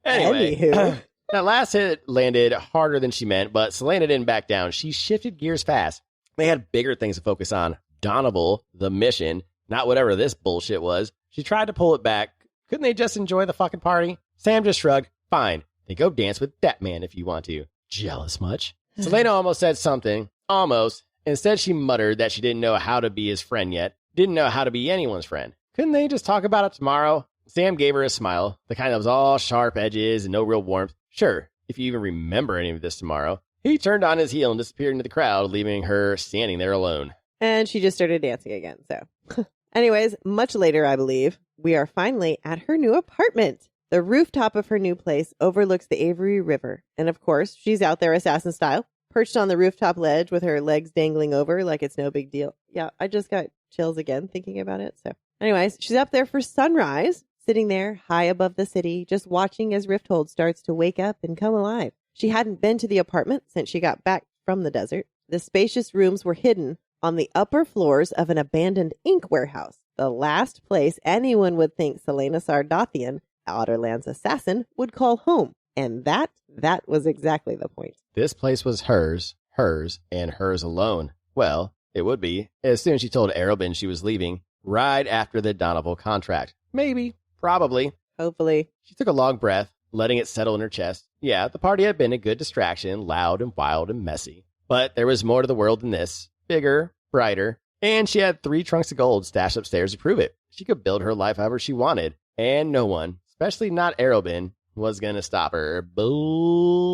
Anyway, Anywho. That last hit landed harder than she meant, but Celaena didn't back down. She shifted gears fast. They had bigger things to focus on. Donoval, the mission, not whatever this bullshit was. She tried to pull it back. Couldn't they just enjoy the fucking party? Sam just shrugged. Fine. Then go dance with that man if you want to. Jealous much? Celaena almost said something. Almost. Instead, she muttered that she didn't know how to be his friend yet. Didn't know how to be anyone's friend. Couldn't they just talk about it tomorrow? Sam gave her a smile, the kind that was all sharp edges and no real warmth. Sure, if you even remember any of this tomorrow. He turned on his heel and disappeared into the crowd, leaving her standing there alone. And she just started dancing again, so. Anyways, much later, I believe, we are finally at her new apartment. The rooftop of her new place overlooks the Avery River. And of course, she's out there assassin style, perched on the rooftop ledge with her legs dangling over like it's no big deal. Yeah, I just got chills again thinking about it. So anyways, she's up there for sunrise, sitting there high above the city, just watching as Rifthold starts to wake up and come alive. She hadn't been to the apartment since she got back from the desert. The spacious rooms were hidden on the upper floors of an abandoned ink warehouse, the last place anyone would think Celaena Sardathian, Outerland's assassin, would call home. And that was exactly the point. This place was hers, and hers alone. Well, it would be, as soon as she told Arobynn she was leaving, right after the Donoval contract. Maybe, probably. Hopefully. She took a long breath, letting it settle in her chest. Yeah, the party had been a good distraction, loud and wild and messy. But there was more to the world than this. Bigger, brighter, and she had 3 trunks of gold stashed upstairs to prove it. She could build her life however she wanted, and no one, especially not Arobynn, was going to stop her. Bullshit.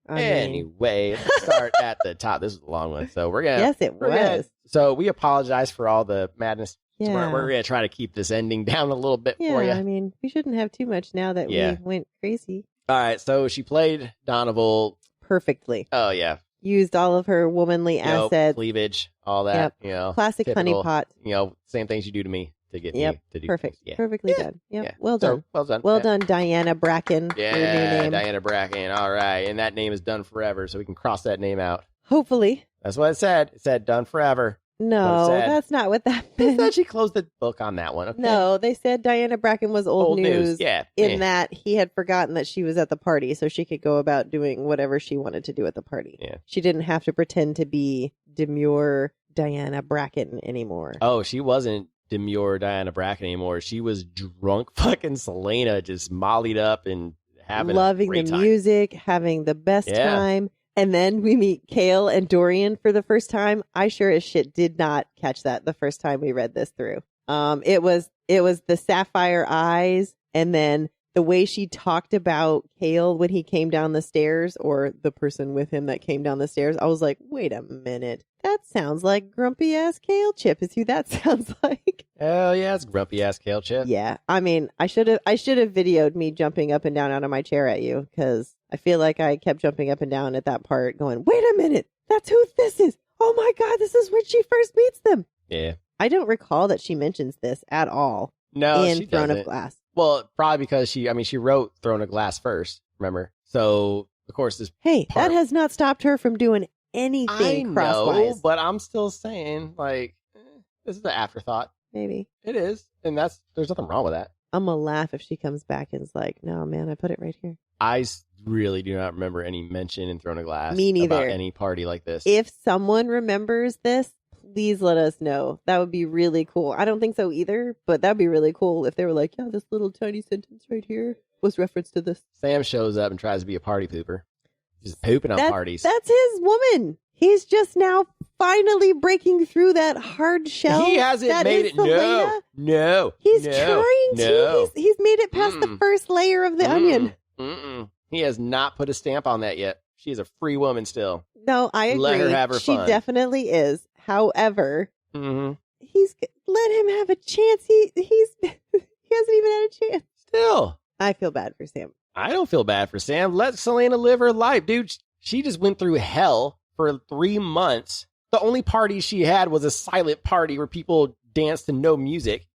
Anyway, let's start at the top. This is a long one, so we're going to... Yes, it was. So we apologize for all the madness. Yeah. So we're going to try to keep this ending down a little bit for you. I mean, we shouldn't have too much now that we went crazy. All right, so she played Donoval perfectly. Oh, yeah. Used all of her womanly assets. Cleavage, all that. Yep. Classic typical, honeypot. Same things you do to me to get me to do perfect. things. Yeah. Perfectly done. Yep. Yeah. Well done. Well done, Diana Bracken. Yeah, your new name. Diana Bracken. All right. And that name is done forever, so we can cross that name out. Hopefully. That's what it said. It said done forever. No, that's not what that meant. It said she closed the book on that one. Okay. No, they said Diana Bracken was old news. Yeah. In that he had forgotten that she was at the party, so she could go about doing whatever she wanted to do at the party. Yeah. She didn't have to pretend to be demure Diana Bracken anymore. Oh, she wasn't demure Diana Bracken anymore. She was drunk fucking Celaena, just mollied up and loving the music, having the best time. And then we meet Kale and Dorian for the first time. I sure as shit did not catch that the first time we read this through. It was the sapphire eyes, and then the way she talked about Kale when he came down the stairs, or the person with him that came down the stairs. I was like, wait a minute. That sounds like grumpy ass Kale Chip is who that sounds like. Hell yeah, it's grumpy ass Kale Chip. Yeah. I mean, I should have videoed me jumping up and down out of my chair at you, because I feel like I kept jumping up and down at that part going, wait a minute, that's who this is. Oh my God, this is when she first meets them. Yeah. I don't recall that she mentions this at all. No, in she Throne doesn't. of Glass. Well, probably because she wrote Throne of Glass first, remember? So, of course, this that has not stopped her from doing anything crosswise. I know, but I'm still saying, this is the afterthought. Maybe. It is, and there's nothing wrong with that. I'm going to laugh if she comes back and is like, no, man, I put it right here. I really do not remember any mention in Throne of Glass. Me neither. About any party like this. If someone remembers this, please let us know. That would be really cool. I don't think so either, but that'd be really cool if they were like, yeah, this little tiny sentence right here was reference to this. Sam shows up and tries to be a party pooper. Just pooping on parties. That's his woman. He's just now finally breaking through that hard shell. He hasn't made it. Celaena. No. He's trying to. He's made it past the first layer of the onion. He has not put a stamp on that yet. She is a free woman still. No, I agree. Let her have her fun. She definitely is. However, he's let him have a chance. He hasn't even had a chance. Still. I feel bad for Sam. I don't feel bad for Sam. Let Celaena live her life. Dude, she just went through hell for 3 months. The only party she had was a silent party where people danced to no music.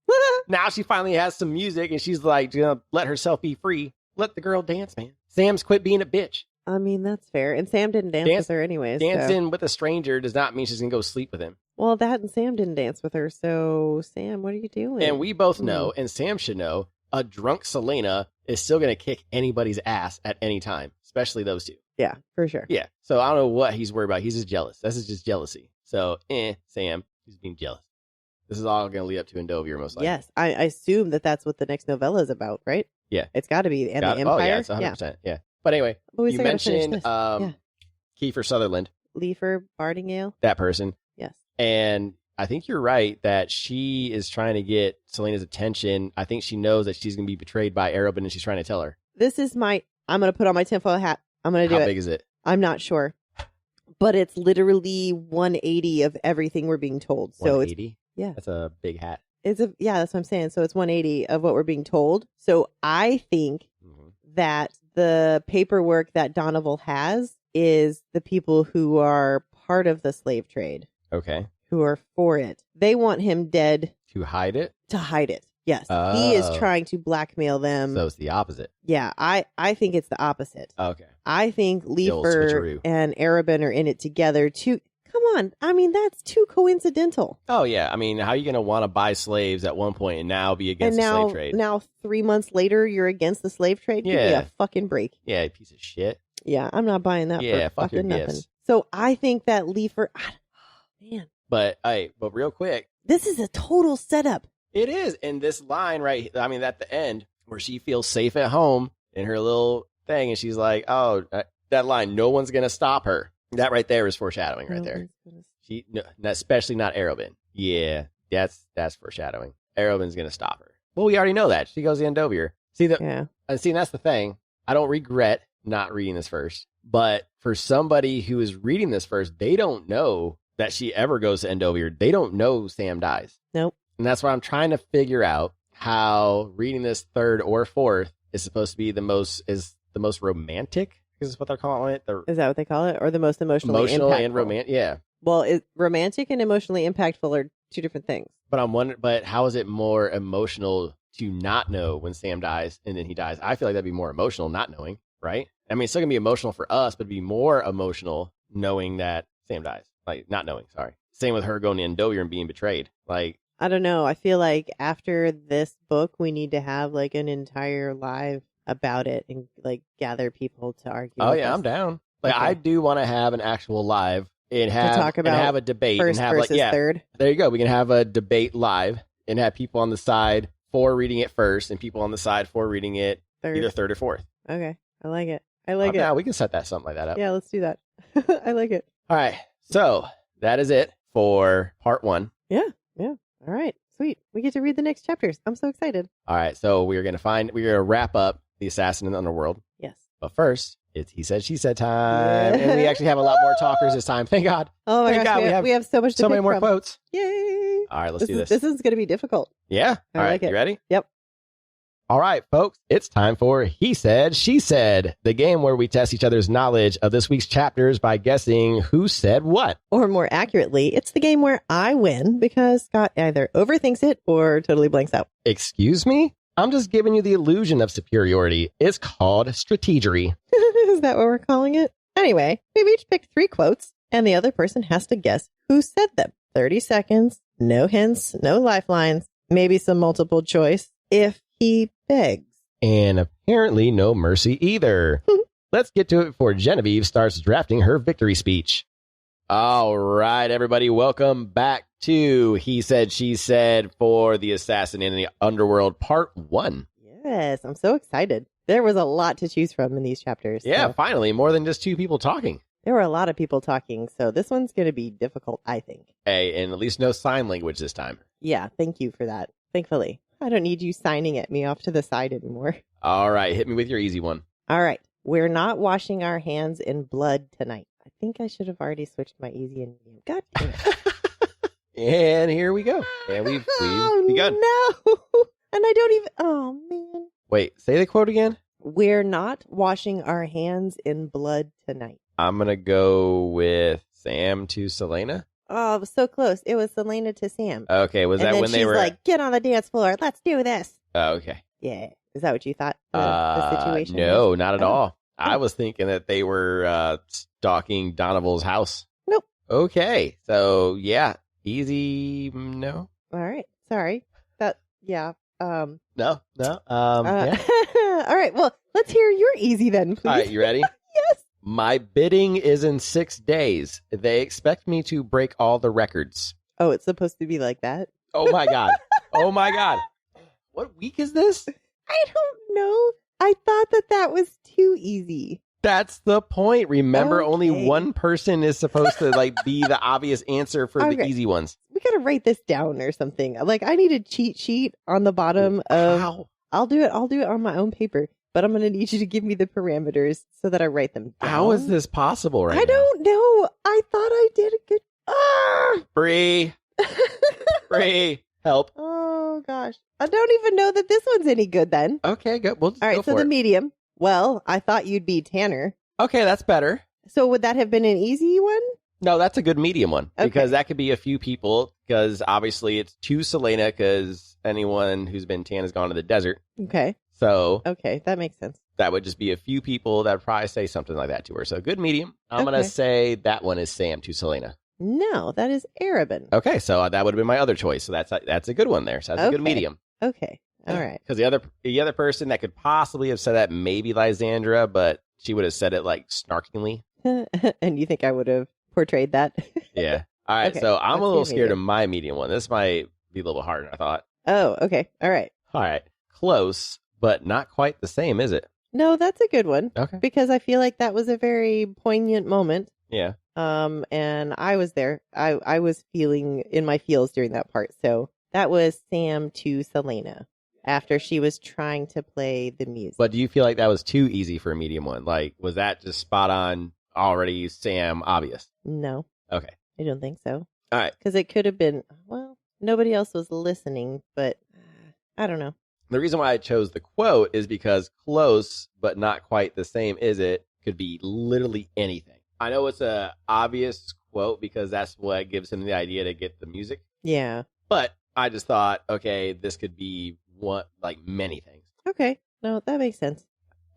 Now she finally has some music and she's like, let herself be free. Let the girl dance, man. Sam's quit being a bitch. I mean, that's fair. And Sam didn't dance with her anyways. Dancing with a stranger does not mean she's going to go sleep with him. Well, that and Sam didn't dance with her. So, Sam, what are you doing? And we both know, and Sam should know, a drunk Celaena is still going to kick anybody's ass at any time, especially those two. Yeah, for sure. Yeah. So I don't know what he's worried about. He's just jealous. This is just jealousy. So, Sam, he's being jealous. This is all going to lead up to Endovier, most likely. Yes. I assume that that's what the next novella is about, right? Yeah. It's got to be. And the Empire. Oh, yeah, it's 100%. Yeah. But anyway, you mentioned Kiefer Sutherland. Leifer Bardingale. That person. Yes. And I think you're right that she is trying to get Celaena's attention. I think she knows that she's going to be betrayed by Arobynn and she's trying to tell her. This is I'm going to put on my tinfoil hat. I'm going to do it. How big is it? I'm not sure. But it's literally 180 of everything we're being told. So 180? Yeah. That's a big hat. That's what I'm saying. So it's 180 of what we're being told. So I think that the paperwork that Donoval has is the people who are part of the slave trade. Okay. Who are for it. They want him dead. To hide it? To hide it. Yes. He is trying to blackmail them. So it's the opposite. Yeah. I think it's the opposite. Okay. I think Leifer and Arobynn are in it together to... Come on. I mean, that's too coincidental. Oh, yeah. I mean, how are you going to want to buy slaves at one point and now be against the slave trade? Now, 3 months later, you're against the slave trade? Yeah. Give me a fucking break. Yeah, you piece of shit. Yeah, I'm not buying that for fucking nothing. Gifts. So I think that Leifer... man. But real quick. This is a total setup. It is. And this line at the end, where she feels safe at home, in her little thing, and she's like, "Oh, that line, no one's gonna stop her." That right there is foreshadowing, right there. Especially not Arobynn. Yeah, that's foreshadowing. Arobynn's gonna stop her. Well, we already know that she goes the Endovier. See, that's the thing. I don't regret not reading this first, but for somebody who is reading this first, they don't know that she ever goes to Endovier. They don't know Sam dies. Nope. And that's why I'm trying to figure out how reading this third or fourth is supposed to be the most romantic. Is what they're calling it. Is that what they call it, or the most emotional impactful? And romantic? Yeah. Well, romantic and emotionally impactful are two different things. But I'm wondering, how is it more emotional to not know when Sam dies and then he dies? I feel like that'd be more emotional not knowing, right? I mean, it's still gonna be emotional for us, but it'd be more emotional knowing that Sam dies, like not knowing. Sorry. Same with her going to Endovier and being betrayed. Like, I don't know. I feel like after this book, we need to have like an entire live about it and like gather people to argue. Oh yeah, I'm down. Like, okay. I do want to have an actual live and have a debate first and have versus third. There you go. We can have a debate live and have people on the side for reading it first and people on the side for reading it either third or fourth. Okay, I like it. It. Yeah, we can set something like that up. Yeah, let's do that. I like it. All right, so that is it for part 1. Yeah. All right, sweet. We get to read the next chapters. I'm so excited. All right, so we're gonna wrap up The Assassin in the Underworld. Yes. But first, it's He Said, She Said time. Yeah. And we actually have a lot more talkers this time. Thank God. Oh my gosh, we have so much to so many pick more from. quotes. Yay. All right, let's do this. This is going to be difficult. Yeah. All right, you ready? Yep. All right, folks, it's time for He Said, She Said, the game where we test each other's knowledge of this week's chapters by guessing who said what. Or more accurately, it's the game where I win because Scott either overthinks it or totally blanks out. Excuse me? I'm just giving you the illusion of superiority. It's called strategery. Is that what we're calling it? Anyway, we've each picked 3 quotes, and the other person has to guess who said them. 30 seconds, no hints, no lifelines, maybe some multiple choice, if he begs. And apparently no mercy either. Let's get to it before Genevieve starts drafting her victory speech. All right, everybody, welcome back to He Said, She Said for The Assassin in the Underworld, Part 1. Yes, I'm so excited. There was a lot to choose from in these chapters. Yeah, finally, more than just 2 people talking. There were a lot of people talking, so this one's going to be difficult, I think. Hey, and at least no sign language this time. Yeah, thank you for that. Thankfully. I don't need you signing at me off to the side anymore. All right, hit me with your easy one. All right. We're not washing our hands in blood tonight. I think I should have already switched my easy and medium. God damn it. And here we go. And we've begun. No. And I don't even... Oh, man. Wait, say the quote again. We're not washing our hands in blood tonight. I'm going to go with Sam to Celaena. Oh, it was so close. It was Celaena to Sam. Okay, was that when they were... she's like, get on the dance floor. Let's do this. Oh, okay. Yeah. Is that what you thought the situation No, was? not at all. I was thinking that they were stalking Donoval's house. Nope. Okay, so yeah, easy. No. All right. Sorry. Yeah. No. Yeah. All right. Well, let's hear your easy then, please. All right, you ready? Yes. My bidding is in 6 days. They expect me to break all the records. Oh, it's supposed to be like that? Oh my God. Oh my God. What week is this? I don't know. I thought that was too easy. That's the point. Remember, Okay. only one person is supposed to be the obvious answer for the easy ones. We gotta write this down or something. Like, I need a cheat sheet on the bottom of... How? I'll do it on my own paper, but I'm gonna need you to give me the parameters so that I write them down. How is this possible right now? I don't know. I thought I did a good... Bree. Bree. Help. Oh, gosh. I don't even know that this one's any good then. Okay, good. We'll just All right, go so for the it. medium. Well, I thought you'd be Tanner. Okay, that's better. So would that have been an easy one? No, that's a good medium one. Okay. Because that could be a few people. Because obviously it's to Celaena. Because anyone who's been tan has gone to the desert. Okay. So Okay, that makes sense. that would just be a few people that would probably say something like that to her. So good medium. I'm going to say that one is Sam to Celaena. No, that is Arobynn. Okay, so that would have been my other choice. So that's a good one there. So that's a good Okay. medium. Okay. All right. Because the other person that could possibly have said that maybe Lysandra, but she would have said it like snarkingly. And you think I would have portrayed that? Yeah. All right. Okay, So I'm a let's little do scared of medium. my medium one. This might be a little harder than I thought. Oh, okay. All right. All right. Close, but not quite the same, is it? No, that's a good one. Okay. Because I feel like that was a very poignant moment. Yeah. And I was there. I was feeling in my feels during that part. So that was Sam to Celaena after she was trying to play the music. But do you feel like that was too easy for a medium one? Like, was that just spot on, already Sam obvious? No. Okay. I don't think so. All right. Because it could have been, well, nobody else was listening, but I don't know. The reason why I chose the quote is because close, but not quite the same, is it? Could be literally anything. I know it's a obvious quote because that's what gives him the idea to get the music. Yeah. But I just thought, okay, this could be one, like many things. Okay. No, that makes sense.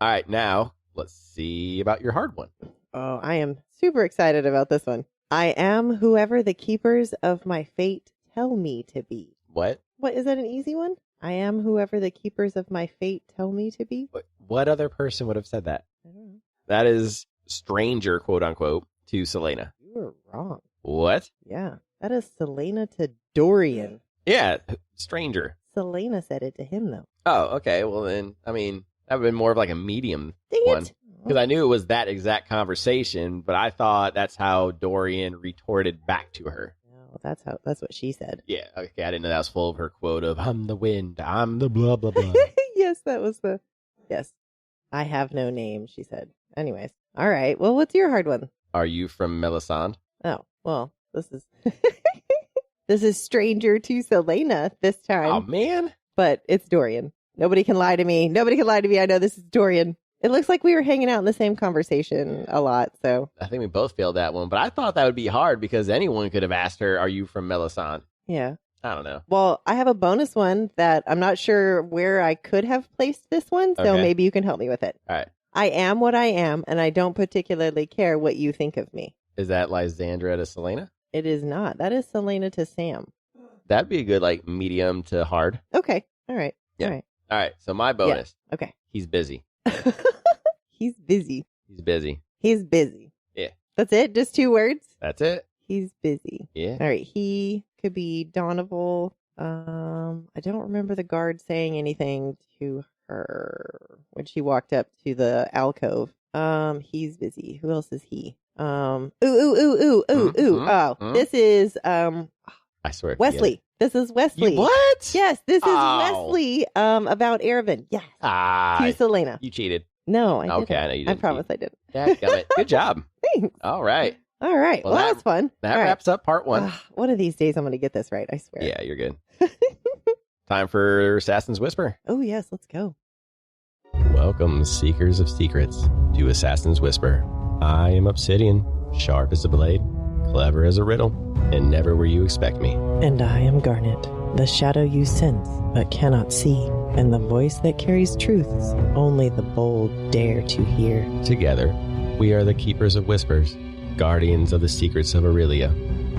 All right, now let's see about your hard one. Oh, I am super excited about this one. I am whoever the keepers of my fate tell me to be. What? What, is that an easy one? I am whoever the keepers of my fate tell me to be. What other person would have said that? I don't know. That is stranger, quote unquote, to Celaena. You were wrong. What? Yeah, that is Celaena to Dorian. Yeah, stranger. Celaena said it to him, though. Oh, okay. Well, then, I mean, that would have been more of like a medium Dang one. it. Because I knew it was that exact conversation, but I thought that's how Dorian retorted back to her. No, that's what she said. Yeah, okay. I didn't know that was full of her quote of, I'm the wind, I'm the blah, blah, blah. Yes, that was yes. I have no name, she said. Anyways. All right. Well, what's your hard one? Are you from Melisande? Oh, well, this is this is stranger to Celaena this time. Oh, man. But it's Dorian. Nobody can lie to me. Nobody can lie to me. I know this is Dorian. It looks like we were hanging out in the same conversation a lot, so. I think we both failed that one, but I thought that would be hard because anyone could have asked her, are you from Melisande? Yeah. I don't know. Well, I have a bonus one that I'm not sure where I could have placed this one, so Okay. maybe you can help me with it. All right. I am what I am, and I don't particularly care what you think of me. Is that Lysandra to Celaena? It is not. That is Celaena to Sam. That'd be a good, like, medium to hard. Okay. All right. Yeah. All right. All right. So my bonus. Yeah. Okay. He's busy. He's busy. He's busy. He's busy. Yeah. That's it? Just 2 words? That's it. He's busy. Yeah. All right. He could be Donoval. I don't remember the guard saying anything to her when she walked up to the alcove. He's busy. Who else is he? Oh, this is I swear. Wesley. This is Wesley. What? Yes, this is Oh. Wesley. About Arobynn. Yes. To Celaena. You cheated. No, I didn't. Okay, I know you didn't. I promise I didn't. Dadgummit. Good job. Thanks. All right. All right. Well, Well, that that- was fun. That All right. wraps up part 1. One of these days I'm going to get this right. I swear. Yeah, you're good. Time for Assassin's Whisper. Oh, yes. Let's go. Welcome, seekers of secrets, to Assassin's Whisper. I am Obsidian, sharp as a blade, clever as a riddle, and never where you expect me. And I am Garnet, the shadow you sense but cannot see, and the voice that carries truths only the bold dare to hear. Together, we are the keepers of whispers, guardians of the secrets of Aurelia,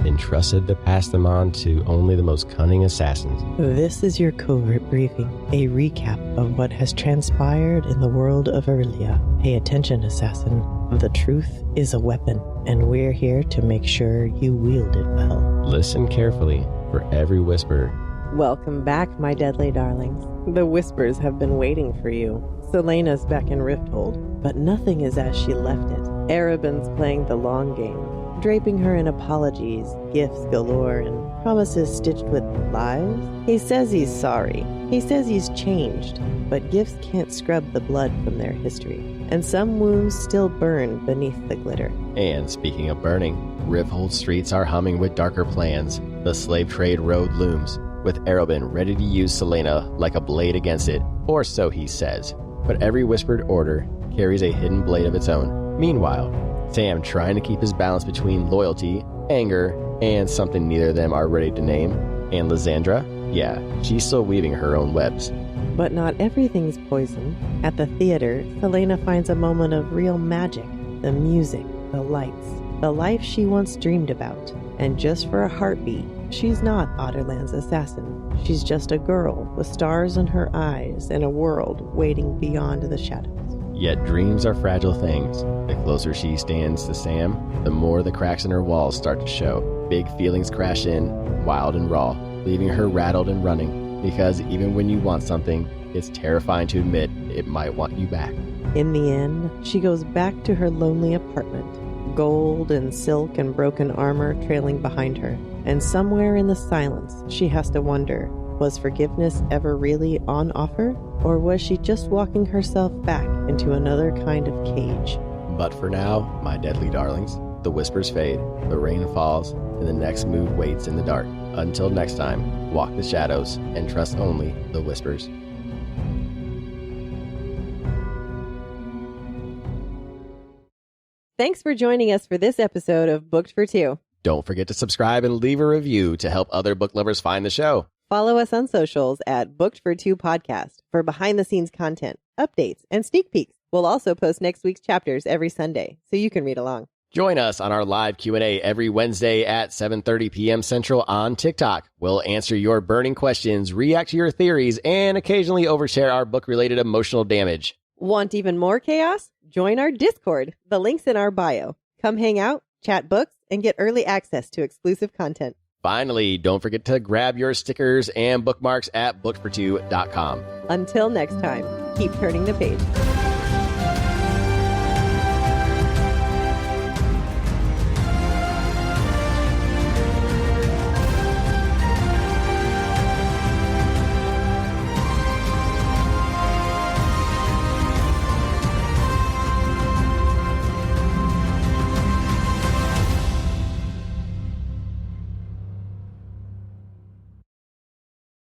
entrusted to pass them on to only the most cunning assassins. This is your covert briefing, a recap of what has transpired in the world of Aurelia. Pay attention, assassin. The truth is a weapon, and we're here to make sure you wield it well. Listen carefully for every whisper. Welcome back, my deadly darlings. The whispers have been waiting for you. Celaena's back in Rifthold, but nothing is as she left it. Arobynn's playing the long game, draping her in apologies, gifts galore, and promises stitched with lies. He says he's sorry. He says he's changed, but gifts can't scrub the blood from their history, and some wounds still burn beneath the glitter. And speaking of burning, Rifthold streets are humming with darker plans. The slave trade road looms, with Arobynn ready to use Celaena like a blade against it, or so he says. But every whispered order carries a hidden blade of its own. Meanwhile, Sam trying to keep his balance between loyalty, anger, and something neither of them are ready to name. And Lysandra? Yeah, she's still weaving her own webs. But not everything's poison. At the theater, Celaena finds a moment of real magic. The music, the lights, the life she once dreamed about. And just for a heartbeat, she's not Otterland's assassin. She's just a girl with stars in her eyes and a world waiting beyond the shadows. Yet dreams are fragile things. The closer she stands to Sam, the more the cracks in her walls start to show. Big feelings crash in, wild and raw, leaving her rattled and running. Because even when you want something, it's terrifying to admit it might want you back. In the end, she goes back to her lonely apartment, gold and silk and broken armor trailing behind her. And somewhere in the silence, she has to wonder, was forgiveness ever really on offer? Or was she just walking herself back into another kind of cage? But for now, my deadly darlings, the whispers fade, the rain falls, and the next mood waits in the dark. Until next time, walk the shadows and trust only the whispers. Thanks for joining us for this episode of Booked for Two. Don't forget to subscribe and leave a review to help other book lovers find the show. Follow us on socials at Booked for Two Podcast for behind-the-scenes content, updates, and sneak peeks. We'll also post next week's chapters every Sunday, so you can read along. Join us on our live Q&A every Wednesday at 7:30 p.m. Central on TikTok. We'll answer your burning questions, react to your theories, and occasionally overshare our book-related emotional damage. Want even more chaos? Join our Discord. The link's in our bio. Come hang out, chat books, and get early access to exclusive content. Finally, don't forget to grab your stickers and bookmarks at bookfor2.com. Until next time, keep turning the page.